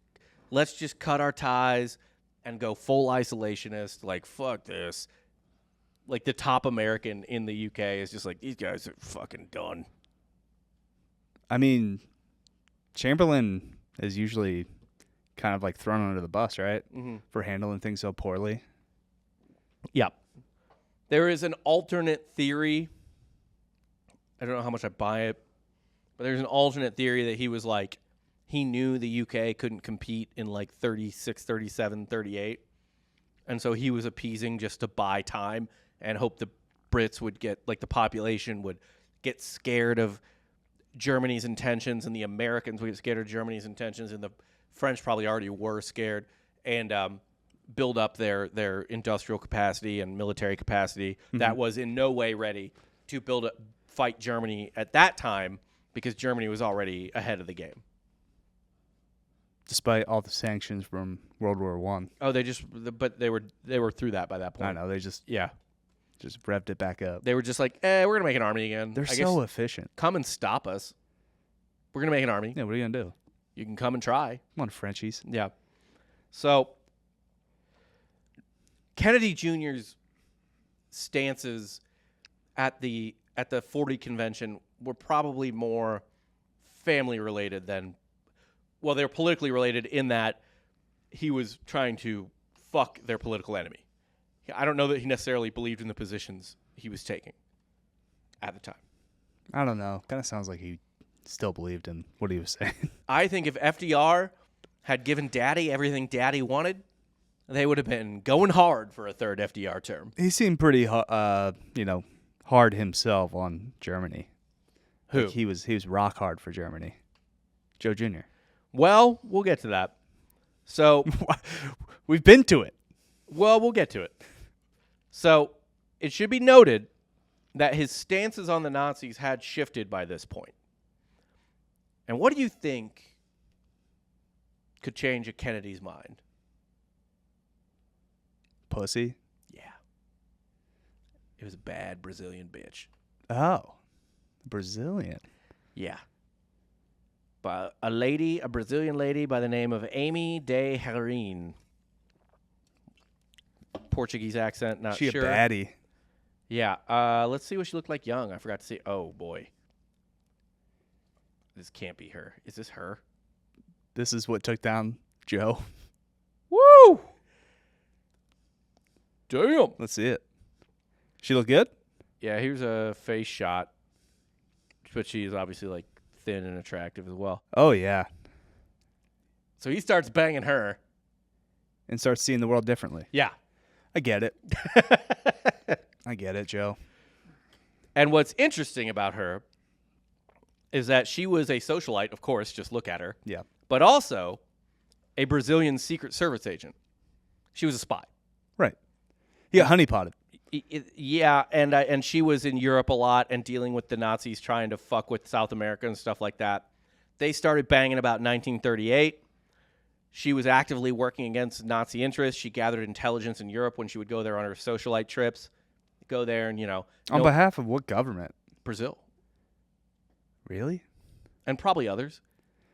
cut our ties and go full isolationist. Like, fuck this. Like, the top American in the UK is just like, these guys are fucking done. I mean, Chamberlain is usually kind of like thrown under the bus, right? Mm-hmm. For handling things so poorly. Yeah. There is an alternate theory. I don't know how much I buy it, but there's an alternate theory that he was like, he knew the UK couldn't compete in like 36, 37, 38. And so he was appeasing just to buy time and hope the Brits would get, like the population would get scared of Germany's intentions, and the Americans would get scared of Germany's intentions, and the French probably already were scared, and build up their industrial capacity and military capacity that was in no way ready to fight Germany at that time, because Germany was already ahead of the game. Despite all the sanctions from World War I. Oh, but they were through that by that point. I know, they just revved it back up. They were just like, we're going to make an army again. They're so efficient. Come and stop us. We're going to make an army. Yeah, what are you going to do? You can come and try. Come on, Frenchies. Yeah. So Kennedy Jr.'s stances at the 40 convention were probably more family related than, well, they're politically related in that he was trying to fuck their political enemy. I don't know that he necessarily believed in the positions he was taking at the time. I don't know. Kind of sounds like he still believed in what he was saying. I think if FDR had given Daddy everything Daddy wanted, they would have been going hard for a third FDR term. He seemed pretty, hard himself on Germany. Who? Like he was rock hard for Germany. Joe Jr. Well, we'll get to that. So we've been to it. Well, we'll get to it. So it should be noted that his stances on the Nazis had shifted by this point. And what do you think could change a Kennedy's mind? Pussy? Yeah. It was a bad Brazilian bitch. Oh. Brazilian. Yeah. But a Brazilian lady by the name of Amy de Herrin. Portuguese accent, not sure. She a baddie. Yeah. Let's see what she looked like young. I forgot to see. Oh, boy. This can't be her. Is this her? This is what took down Joe. Woo! Damn. Let's see it. She look good? Yeah, here's a face shot. But she's obviously, like, thin and attractive as well. Oh, yeah. So he starts banging her. And starts seeing the world differently. Yeah. I get it. I get it, Joe. And what's interesting about her is that she was a socialite, of course, just look at her, Yeah. but also a Brazilian Secret Service agent. She was a spy. Right. He got honeypotted. Yeah, and she was in Europe a lot and dealing with the Nazis trying to fuck with South America and stuff like that. They started banging about 1938. She was actively working against Nazi interests. She gathered intelligence in Europe when she would go there on her socialite trips. Go there and, On behalf of what government? Brazil. Really? And probably others.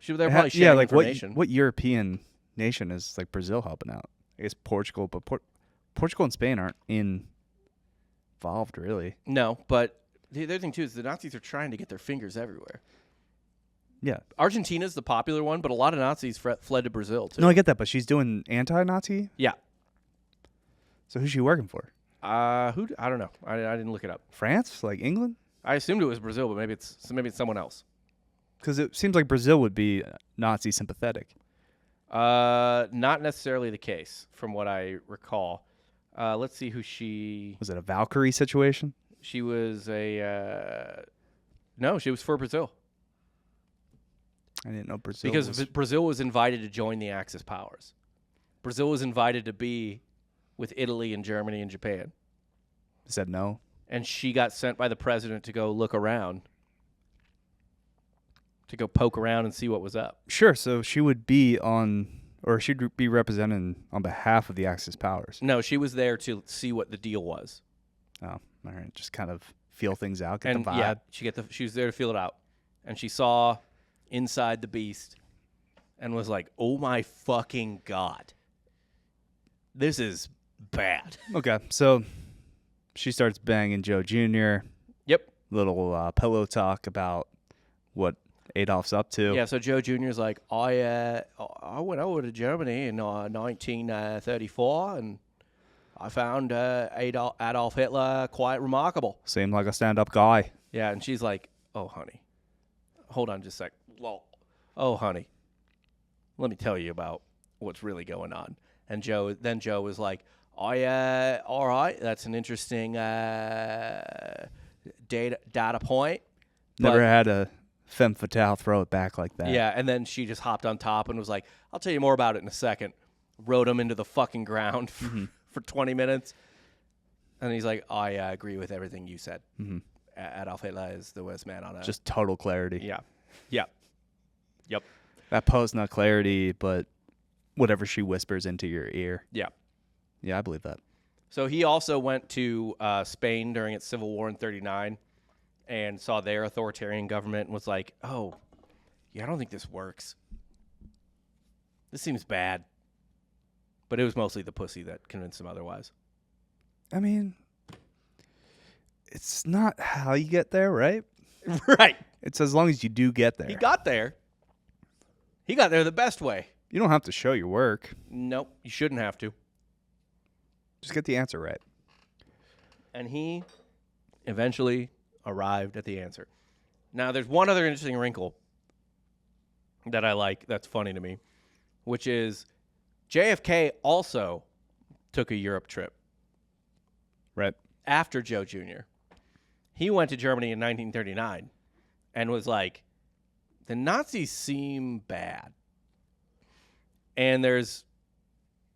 They're probably sharing information. What European nation is like Brazil helping out? I guess Portugal, but Portugal and Spain aren't involved really. No, but the other thing too is the Nazis are trying to get their fingers everywhere. Yeah. Argentina's the popular one, but a lot of Nazis fled to Brazil too. No, I get that, but she's doing anti-Nazi? Yeah. So who's she working for? I don't know. I didn't look it up. France? Like England? I assumed it was Brazil, but maybe it's someone else. Because it seems like Brazil would be Nazi sympathetic. Not necessarily the case, from what I recall. Let's see who she... Was it a Valkyrie situation? She was no, she was for Brazil. I didn't know Brazil Because Brazil was invited to join the Axis powers. Brazil was invited to be with Italy and Germany and Japan. Said no. And she got sent by the president to go look around, to go poke around and see what was up. Sure, so she would be she'd be represented on behalf of the Axis powers. No, she was there to see what the deal was. Oh, all right. Just kind of feel things out, get the vibe. Yeah, she was there to feel it out. And she saw inside the beast and was like, oh my fucking God. This is bad. Okay, so she starts banging Joe Jr. Yep. Little pillow talk about what Adolf's up to. Yeah, so Joe Jr.'s like, I went over to Germany in 1934 and I found Adolf Hitler quite remarkable. Seemed like a stand-up guy. Yeah, and she's like, oh, honey. Hold on just a sec. Well, oh, honey. Let me tell you about what's really going on. And Joe was like, all right, that's an interesting data point. Never had a femme fatale throw it back like that. Yeah, and then she just hopped on top and was like, I'll tell you more about it in a second. Rode him into the fucking ground for 20 minutes. And he's like, I agree with everything you said. Mm-hmm. Adolf Hitler is the worst man on earth. Just total clarity. Yeah. Yeah. Yep. That pose, not clarity, but whatever she whispers into your ear. Yeah. Yeah, I believe that. So he also went to Spain during its civil war in 1939 and saw their authoritarian government and was like, oh, yeah, I don't think this works. This seems bad. But it was mostly the pussy that convinced him otherwise. I mean, it's not how you get there, right? Right. It's as long as you do get there. He got there. He got there the best way. You don't have to show your work. Nope, you shouldn't have to. Just get the answer right. And he eventually arrived at the answer. Now, there's one other interesting wrinkle that I like that's funny to me, which is JFK also took a Europe trip. Right. After Joe Jr. He went to Germany in 1939 and was like, the Nazis seem bad. And there's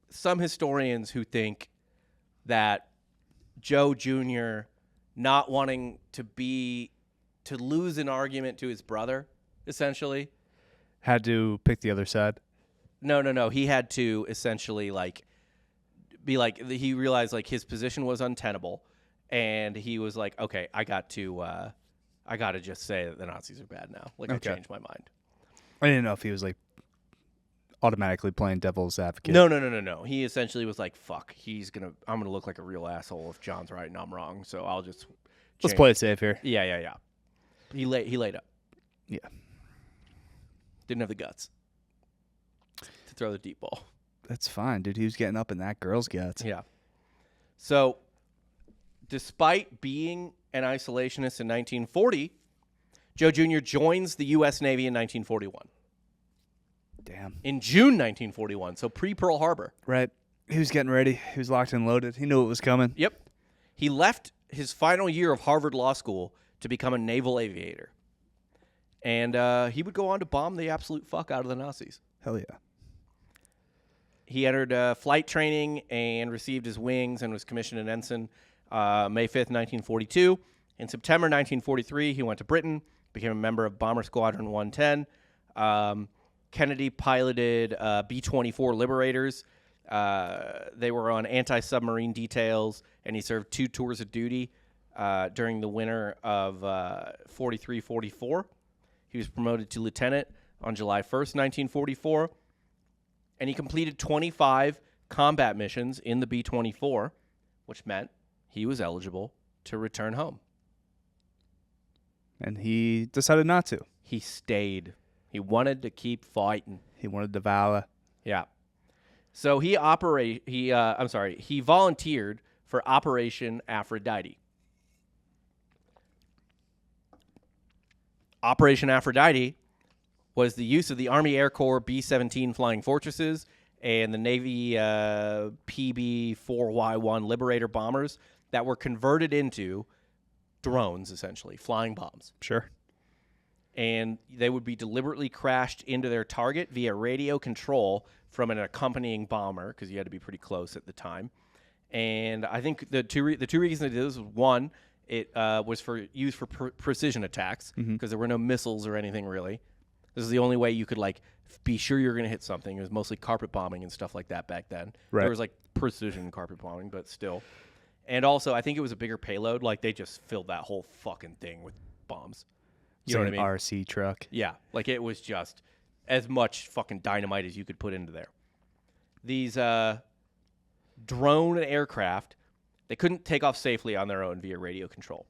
some historians who think that Joe Jr. not wanting to lose an argument to his brother, essentially. Had to pick the other side? No. He had to essentially be like, he realized his position was untenable. And he was like, okay, I got to just say that the Nazis are bad now. I changed my mind. I didn't know if he was automatically playing devil's advocate. No. He essentially was like, fuck, I'm gonna look like a real asshole if John's right and I'm wrong. So I'll just Let's play it safe here. Yeah. He laid up. Yeah. Didn't have the guts to throw the deep ball. That's fine, dude. He was getting up in that girl's guts. Yeah. So, despite being an isolationist in 1940, Joe Jr. joins the U.S. Navy in 1941. Damn. In June 1941, so pre-Pearl Harbor. Right. He was getting ready. He was locked and loaded. He knew it was coming. Yep. He left his final year of Harvard Law School to become a naval aviator. And he would go on to bomb the absolute fuck out of the Nazis. Hell yeah. He entered flight training and received his wings and was commissioned an ensign May 5th, 1942. In September 1943, he went to Britain, became a member of Bomber Squadron 110. Kennedy piloted B-24 Liberators. They were on anti-submarine details, and he served 2 tours of duty during the winter of 43-44. He was promoted to lieutenant on July 1st, 1944, and he completed 25 combat missions in the B-24, which meant he was eligible to return home. And he decided not to. He stayed. He wanted to keep fighting. He wanted to valor. Yeah. So he volunteered for Operation Aphrodite. Operation Aphrodite was the use of the Army Air Corps B-17 Flying Fortresses and the Navy PB-4Y-1 Liberator bombers that were converted into drones, essentially, flying bombs. Sure. And they would be deliberately crashed into their target via radio control from an accompanying bomber, because you had to be pretty close at the time. And I think the two reasons they did this was, one, it was used for precision attacks, because there were no missiles or anything really. This is the only way you could be sure you're going to hit something. It was mostly carpet bombing and stuff like that back then. Right. There was precision carpet bombing, but still. And also, I think it was a bigger payload. They just filled that whole fucking thing with bombs. You know what I mean? RC truck. Yeah, it was just as much fucking dynamite as you could put into there. These drone aircraft, they couldn't take off safely on their own via radio control.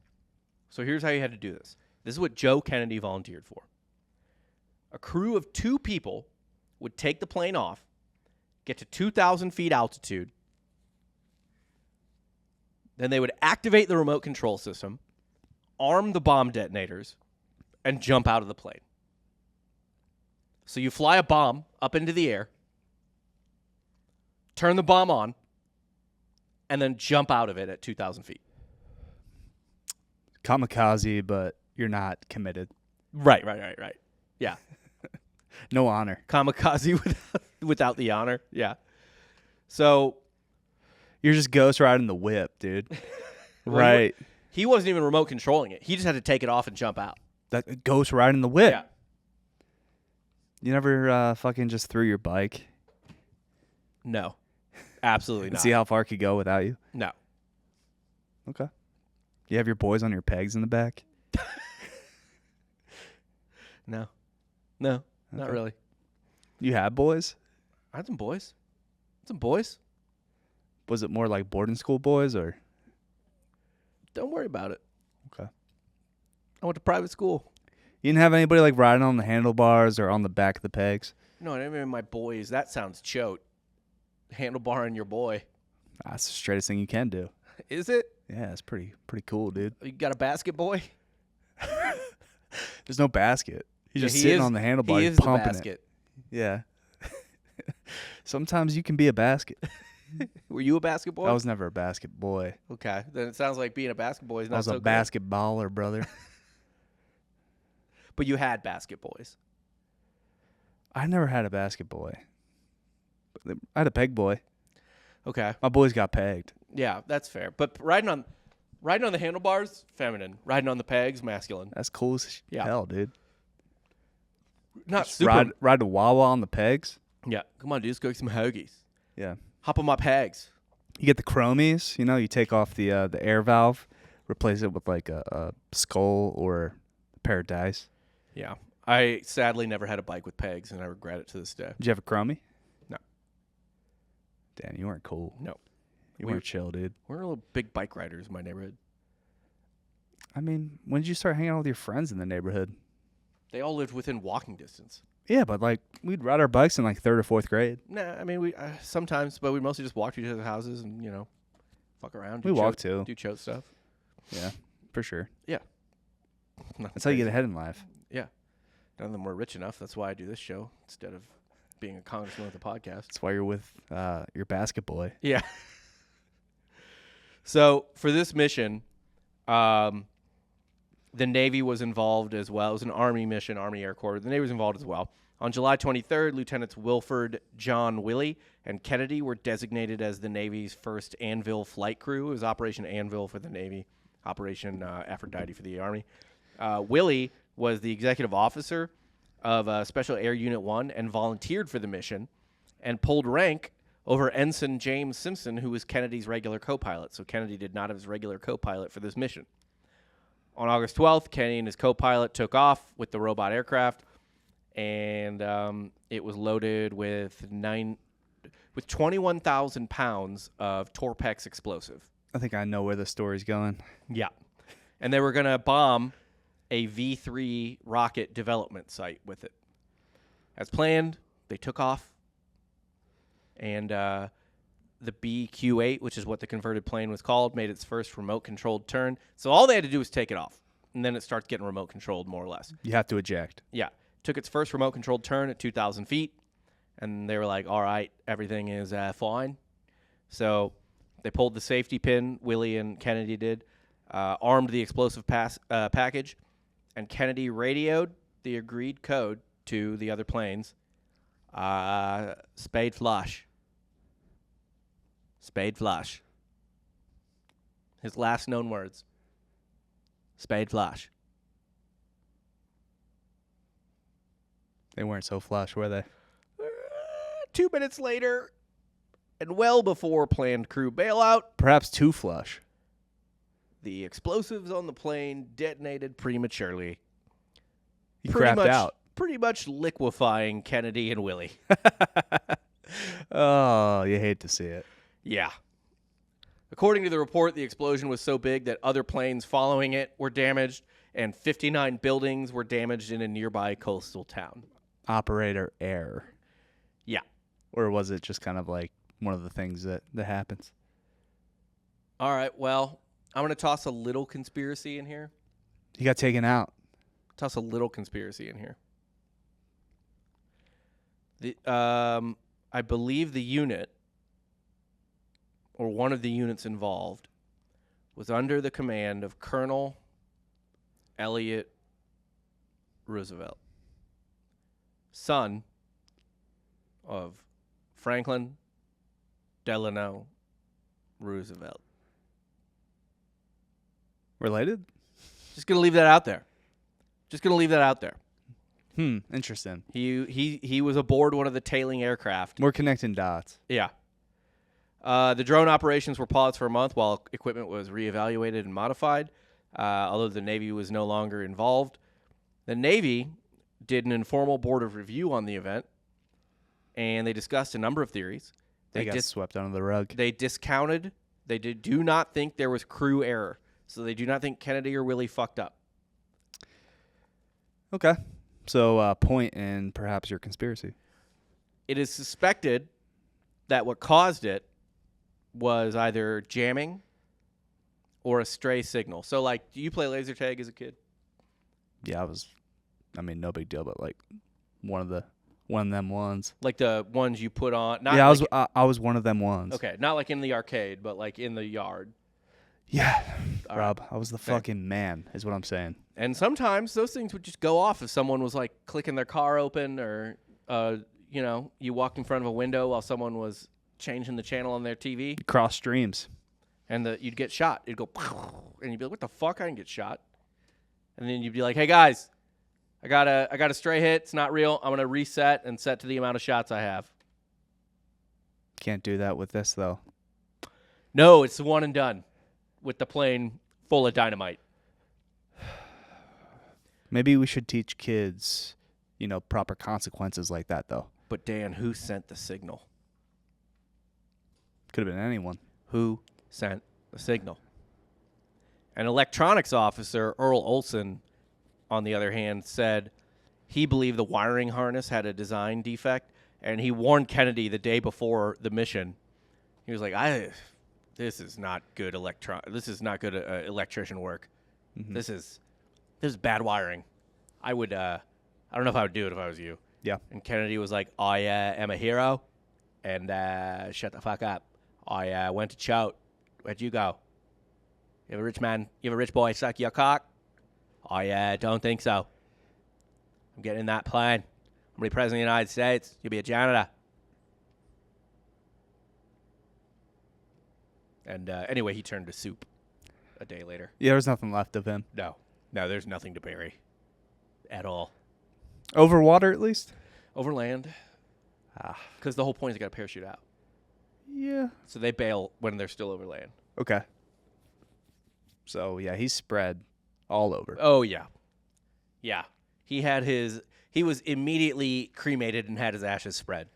So here's how you had to do this. This is what Joe Kennedy volunteered for. A crew of 2 people would take the plane off, get to 2,000 feet altitude, then they would activate the remote control system, arm the bomb detonators, and jump out of the plane. So you fly a bomb up into the air, turn the bomb on, and then jump out of it at 2,000 feet. Kamikaze, but you're not committed. Right. Yeah. No honor. Kamikaze without the honor. Yeah. So you're just ghost riding the whip, dude. Right. He wasn't even remote controlling it. He just had to take it off and jump out. That ghost riding the whip. Yeah. You never fucking just threw your bike? No. Absolutely not. See how far it could go without you? No. Okay. You have your boys on your pegs in the back? No. Not really. You had boys? I had some boys. Some boys. Was it more like boarding school boys or? Don't worry about it. Okay. I went to private school. You didn't have anybody riding on the handlebars or on the back of the pegs? No, I didn't even my boys. That sounds chote. Handlebarring your boy. That's the straightest thing you can do. Is it? Yeah, it's pretty cool, dude. You got a basket boy? There's no basket. He's just he sitting is, on the handlebar, he is pumping the basket. it. Yeah. Sometimes you can be a basket. Were you a basket boy? I was never a basket boy. Okay, then it sounds like being a basket boy is not so I was a basketballer, brother. But you had basket boys. I never had a basket boy. I had a peg boy. Okay. My boys got pegged. Yeah, that's fair. But riding on the handlebars, feminine. Riding on the pegs, masculine. That's cool as hell, dude. Not Just super. Ride the Wawa on the pegs. Yeah, come on, dude. Let's go get some hoagies. Yeah. Hop on my pegs. You get the chromies. You take off the air valve, replace it with a skull or a pair of dice. Yeah. I sadly never had a bike with pegs, and I regret it to this day. Did you have a chromie? No. Dan, you weren't cool. No. You weren't chill, dude. We're little big bike riders in my neighborhood. I mean, when did you start hanging out with your friends in the neighborhood? They all lived within walking distance. Yeah, but we'd ride our bikes in 3rd or 4th grade. Nah, I mean we sometimes, but we mostly just walked to each other's houses and fuck around. We walked too. Do chote stuff. Yeah, for sure. Yeah, that's how you get ahead in life. Yeah, none of them were rich enough. That's why I do this show instead of being a congressman with a podcast. That's why you're with your basket boy. Yeah. So for this mission, the Navy was involved as well. It was an Army mission, Army Air Corps. The Navy was involved as well. On July 23rd, Lieutenants Wilford John Willey and Kennedy were designated as the Navy's first Anvil flight crew. It was Operation Anvil for the Navy, Operation Aphrodite for the Army. Willey was the executive officer of Special Air Unit 1 and volunteered for the mission and pulled rank over Ensign James Simpson, who was Kennedy's regular co-pilot. So Kennedy did not have his regular co-pilot for this mission. On August 12th, Kennedy and his co-pilot took off with the robot aircraft, and it was loaded with 21,000 pounds of Torpex explosive. I think I know where the story's going. Yeah. And they were going to bomb a V-3 rocket development site with it. As planned, they took off, and the BQ-8, which is what the converted plane was called, made its first remote-controlled turn. So all they had to do was take it off, and then it starts getting remote-controlled more or less. You have to eject. Yeah. Took its first remote-controlled turn at 2,000 feet, and they were like, all right, everything is fine. So they pulled the safety pin, Willey and Kennedy did, armed the explosive package, and Kennedy radioed the agreed code to the other planes. Spade flush. Spade flush. His last known words. Spade flush. They weren't so flush, were they? 2 minutes later, and well before planned crew bailout, Perhaps too flush. the explosives on the plane detonated prematurely. He crapped out. Pretty much liquefying Kennedy and Willey. Oh, you hate to see it. Yeah. According to the report, the explosion was so big that other planes following it were damaged, and 59 buildings were damaged in a nearby coastal town. Operator error. Yeah. Or was it just kind of like one of the things that happens? All right, well, I'm going to toss a little conspiracy in here. He got taken out. Toss a little conspiracy in here. I believe the unit, or one of the units involved, was under the command of Colonel Elliott Roosevelt, son of Franklin Delano Roosevelt. Related? Just going to leave that out there. Interesting. He was aboard one of the tailing aircraft. We're connecting dots. Yeah. The drone operations were paused for a month while equipment was reevaluated and modified, although the Navy was no longer involved. The Navy did an informal board of review on the event, and they discussed a number of theories. They got swept under the rug. They discounted. They do not think there was crew error, so they do not think Kennedy or Willey fucked up. Okay. So point in perhaps your conspiracy. It is suspected that what caused it was either jamming or a stray signal. So, like, do you play laser tag as a kid? Yeah, no big deal, but like one of them ones. Like the ones you put on? Not yeah, like, I was one of them ones. Okay, not like in the arcade, but like in the yard. Yeah, All Rob, right. I was the Fair. fucking man, is what I'm saying. And sometimes those things would just go off if someone was like clicking their car open, or you walked in front of a window while someone was changing the channel on their TV, Cross streams. and you'd get shot. It'd go, and you'd be like, "What the fuck? I didn't get shot." And then you'd be like, "Hey guys, I got a stray hit. It's not real. I'm gonna reset and set to the amount of shots I have." Can't do that with this though. No, it's one and done with the plane full of dynamite. Maybe we should teach kids, proper consequences like that though. But Dan, who sent the signal? Could have been anyone. Who sent the signal? An electronics officer, Earl Olson, on the other hand, said he believed the wiring harness had a design defect, and he warned Kennedy the day before the mission. He was like, this is not good electrician work. Mm-hmm. This is bad wiring. I don't know if I would do it if I was you. Yeah. And Kennedy was like, I am a hero, and shut the fuck up. I went to Choate. Where'd you go? You have a rich man, you have a rich boy suck your cock? I don't think so. I'm getting in that plane. I'm going to be president of the United States. You'll be a janitor. And anyway, he turned to soup a day later. Yeah, there's nothing left of him. No, there's nothing to bury at all. Over water, at least? Over land. Because the whole point is they got to parachute out. Yeah. So they bail when they're still over land. Okay. So, yeah, he's spread all over. Oh, yeah. Yeah. He was immediately cremated and had his ashes spread.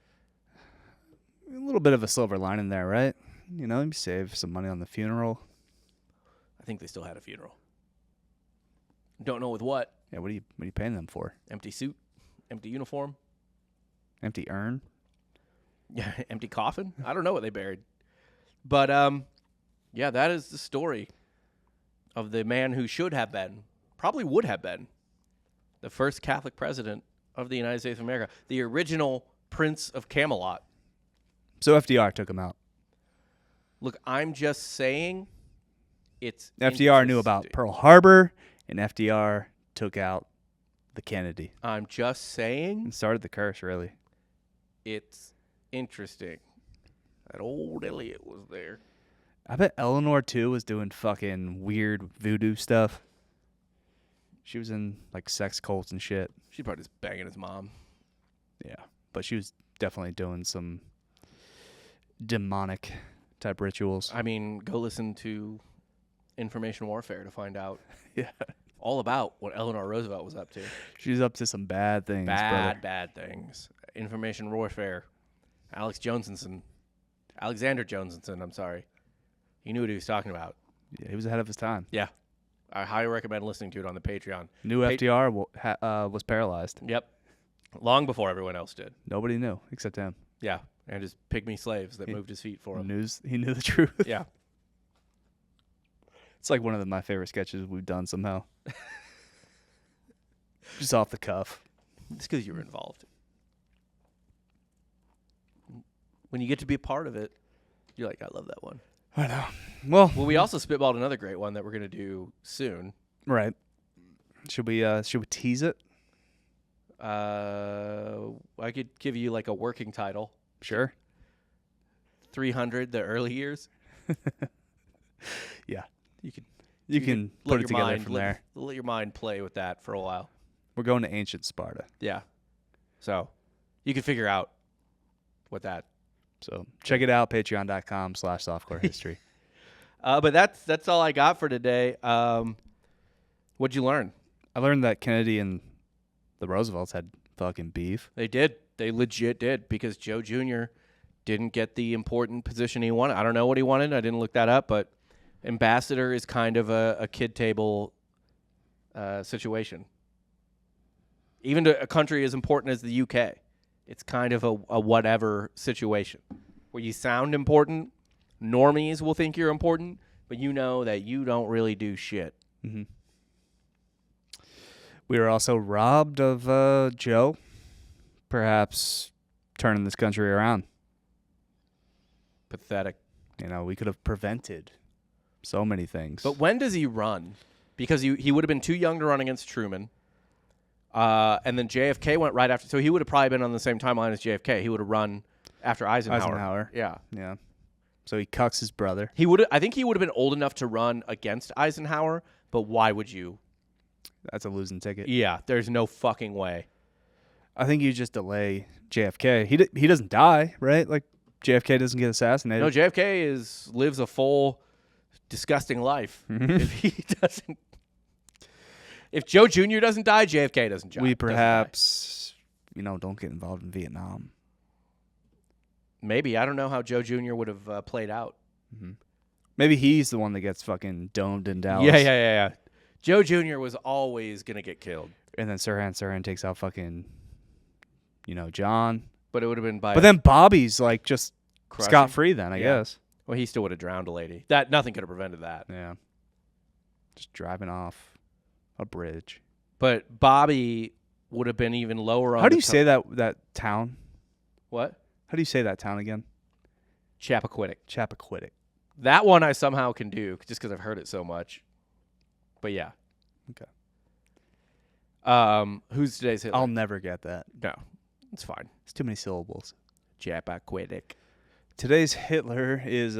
A little bit of a silver lining there, right? You know, you save some money on the funeral. I think they still had a funeral. Don't know with what. Yeah, what are you paying them for? Empty suit, empty uniform, Empty urn? yeah, empty coffin. I don't know what they buried. But yeah, that is the story of the man who should have been, probably would have been, the first Catholic president of the United States of America, the original Prince of Camelot. So FDR took him out. Look, I'm just saying it's FDR knew about Pearl Harbor, and FDR took out the Kennedy. I'm just saying And started the curse, really. it's interesting that old Elliot was there. I bet Eleanor, too, was doing fucking weird voodoo stuff. She was in, like, sex cults and shit. She's probably just banging his mom. Yeah. But she was definitely doing some demonic type rituals. I mean, go listen to Information Warfare to find out Yeah. all about what Eleanor Roosevelt was up to. She's up to some bad things, brother. Bad things. Information Warfare. Alexander Jonesenson, I'm sorry. He knew what he was talking about. Yeah, he was ahead of his time. Yeah. I highly recommend listening to it on the Patreon. Knew FDR was paralyzed. Yep. Long before everyone else did. Nobody knew except him. Yeah. And his pygmy slaves that moved his feet for him. He knew the truth. Yeah. It's like one of my favorite sketches we've done somehow. Just off the cuff. It's because you were involved. When you get to be a part of it, you're like, I love that one. I know. Well, We also spitballed another great one that we're going to do soon. right. Should we tease it? I could give you like a working title. Sure. 300, the early years. Yeah. You can let put it your together mind, from let, there. Let your mind play with that for a while. We're going to ancient Sparta. Yeah. So you can figure out what that. So check it out, patreon.com/softcorehistory. But that's all I got for today. What'd you learn? I learned that Kennedy and the Roosevelts had fucking beef. They did. They legit did, because Joe Jr. didn't get the important position he wanted. I don't know what he wanted. I didn't look that up, but ambassador is kind of a kid table situation. Even to a country as important as the UK, it's kind of a whatever situation where you sound important. Normies will think you're important, but you know that you don't really do shit. Mm-hmm. We were also robbed of Joe, perhaps turning this country around. Pathetic. You know, we could have prevented so many things. But when does he run? Because he would have been too young to run against Truman. And then JFK went right after. So he would have probably been on the same timeline as JFK. He would have run after Eisenhower. Yeah. Yeah. So he cucks his brother. I think he would have been old enough to run against Eisenhower, but why would you? That's a losing ticket. Yeah, there's no fucking way. I think you just delay JFK. He doesn't die, right? Like JFK doesn't get assassinated. No, JFK lives a full, disgusting life. If he doesn't, if Joe Jr. doesn't die, JFK doesn't die. We perhaps, don't get involved in Vietnam. Maybe. I don't know how Joe Jr. would have played out. Mm-hmm. Maybe he's the one that gets fucking domed in Dallas. Yeah. Joe Jr. was always going to get killed. And then Sirhan takes out fucking, John. But it would have been by... But then Bobby's like just crushing. scot-free then, I guess. Well, he still would have drowned a lady. Nothing could have prevented that. Yeah. Just driving off a bridge. But Bobby would have been even lower on How do you say that town? What? How do you say that town again? Chappaquiddick. Chappaquiddick. That one I somehow can do just because I've heard it so much. But yeah. Okay. Who's today's Hitler? I'll never get that. No, it's fine. It's too many syllables. Chappaquiddick. Today's Hitler is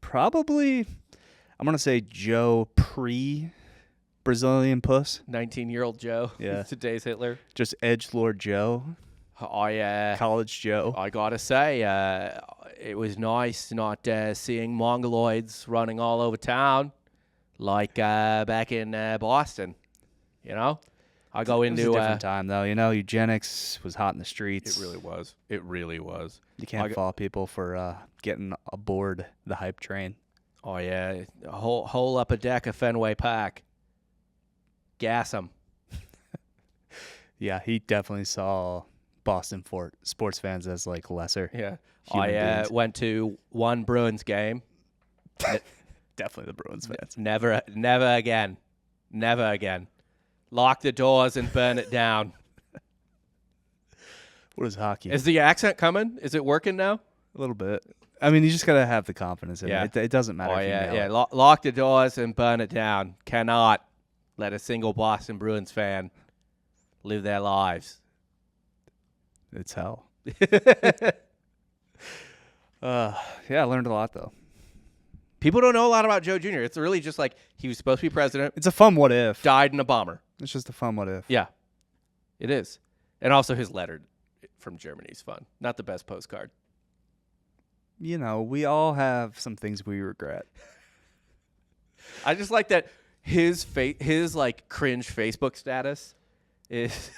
probably, I'm going to say Joe pre-Brazilian puss. 19-year-old Joe. Yeah. Is today's Hitler. Just edgelord Joe. College Joe. I gotta say, it was nice not seeing mongoloids running all over town like back in Boston. You know, I go into it was a different time though. You know, eugenics was hot in the streets. It really was. It really was. You can't fault people for getting aboard the hype train. Oh yeah, a whole upper deck of Fenway Park. Gas them. Yeah, he definitely saw Boston sports fans as like lesser. Yeah, I went to one Bruins game. Definitely the Bruins fans. Never again. Never again. Lock the doors and burn it down. What is hockey? Is the accent coming? Is it working now? A little bit. I mean, you just got to have the confidence in Yeah. it. It doesn't matter. Oh, if yeah, you nail yeah. it. Lock the doors and burn it down. Cannot let a single Boston Bruins fan live their lives. It's hell. Yeah, I learned a lot, though. People don't know a lot about Joe Jr. It's really just like he was supposed to be president, It's a fun what if. died in a bomber. It's just a fun what if. Yeah, it is. And also his letter from Germany is fun. Not the best postcard. You know, we all have some things we regret. I just like that his like cringe Facebook status is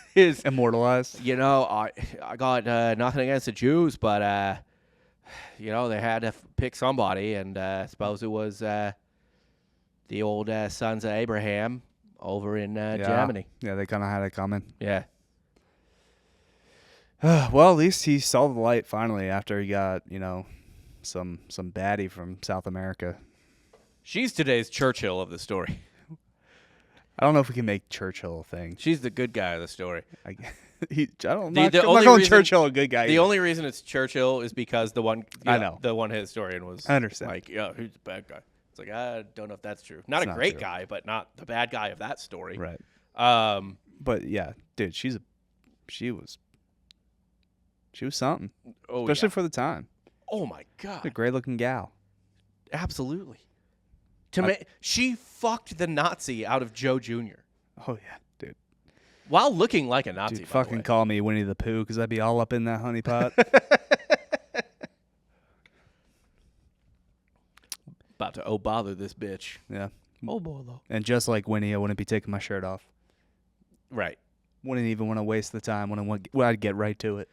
Immortalized. you know, I got nothing against the Jews, but you know, they had to pick somebody, and I suppose it was the old sons of Abraham over in Germany. Yeah, they kind of had it coming. Yeah. Well, at least he saw the light finally after he got, you know, some baddie from South America. She's today's Churchill of the story. I don't know if we can make Churchill a thing. She's the good guy of the story. I'm not The calling only reason- Churchill a good guy. The either. only reason it's Churchill is because the one I know. the one historian was I understand. like, yeah, who's the bad guy? It's like, I don't know if that's true. Not It's a not great true. guy, but not the bad guy of that story. Right. Um, But yeah, dude, she was something, oh, especially yeah. for the time. Oh my god. A great looking gal. Absolutely. She fucked the Nazi out of Joe Jr. Oh yeah, dude. while looking like a Nazi. Dude, by the fucking way. call me Winnie the Pooh because I'd be all up in that honey pot. About to bother this bitch. Yeah. Oh boy, though. And just like Winnie, I wouldn't be taking my shirt off. Right. Wouldn't even want to waste the time. I'd get right to it.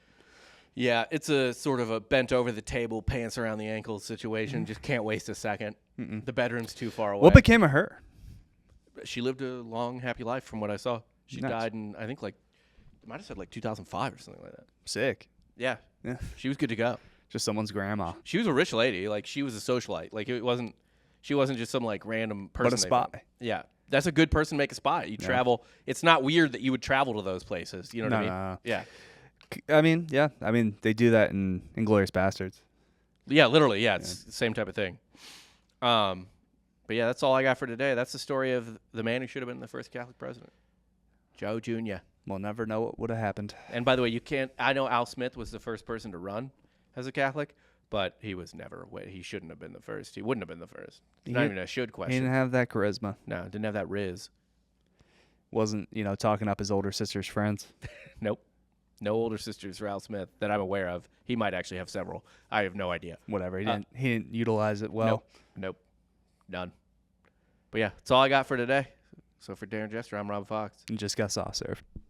Yeah, it's a sort of a bent over the table, pants around the ankles situation. Just can't waste a second. The bedroom's too far away. What became of her? She lived a long, happy life from what I saw. She Nice. died in, I think, it might have said 2005 or something like that. Sick. Yeah. Yeah. She was good to go. Just someone's grandma. She was a rich lady. She was a socialite. She wasn't just some random person. But a they spy. found. Yeah. That's a good person to make a spy. You travel. It's not weird that you would travel to those places. You know what I mean? No. Yeah. I mean, they do that in Inglourious Bastards. Yeah, literally. Yeah, it's the same type of thing. But yeah, that's all I got for today. That's the story of the man who should have been the first Catholic president, Joe Jr. We'll never know what would have happened. And by the way, I know Al Smith was the first person to run as a Catholic, but he was never. He shouldn't have been the first. He wouldn't have been the first. It's not even a should He question. didn't have that charisma. No, didn't have that riz. Wasn't, talking up his older sister's friends. Nope. No older sisters for Al Smith that I'm aware of. He might actually have several. I have no idea. Whatever. He didn't utilize it well. Nope. None. But yeah, that's all I got for today. So for Darren Jester, I'm Rob Fox. And just got soft served.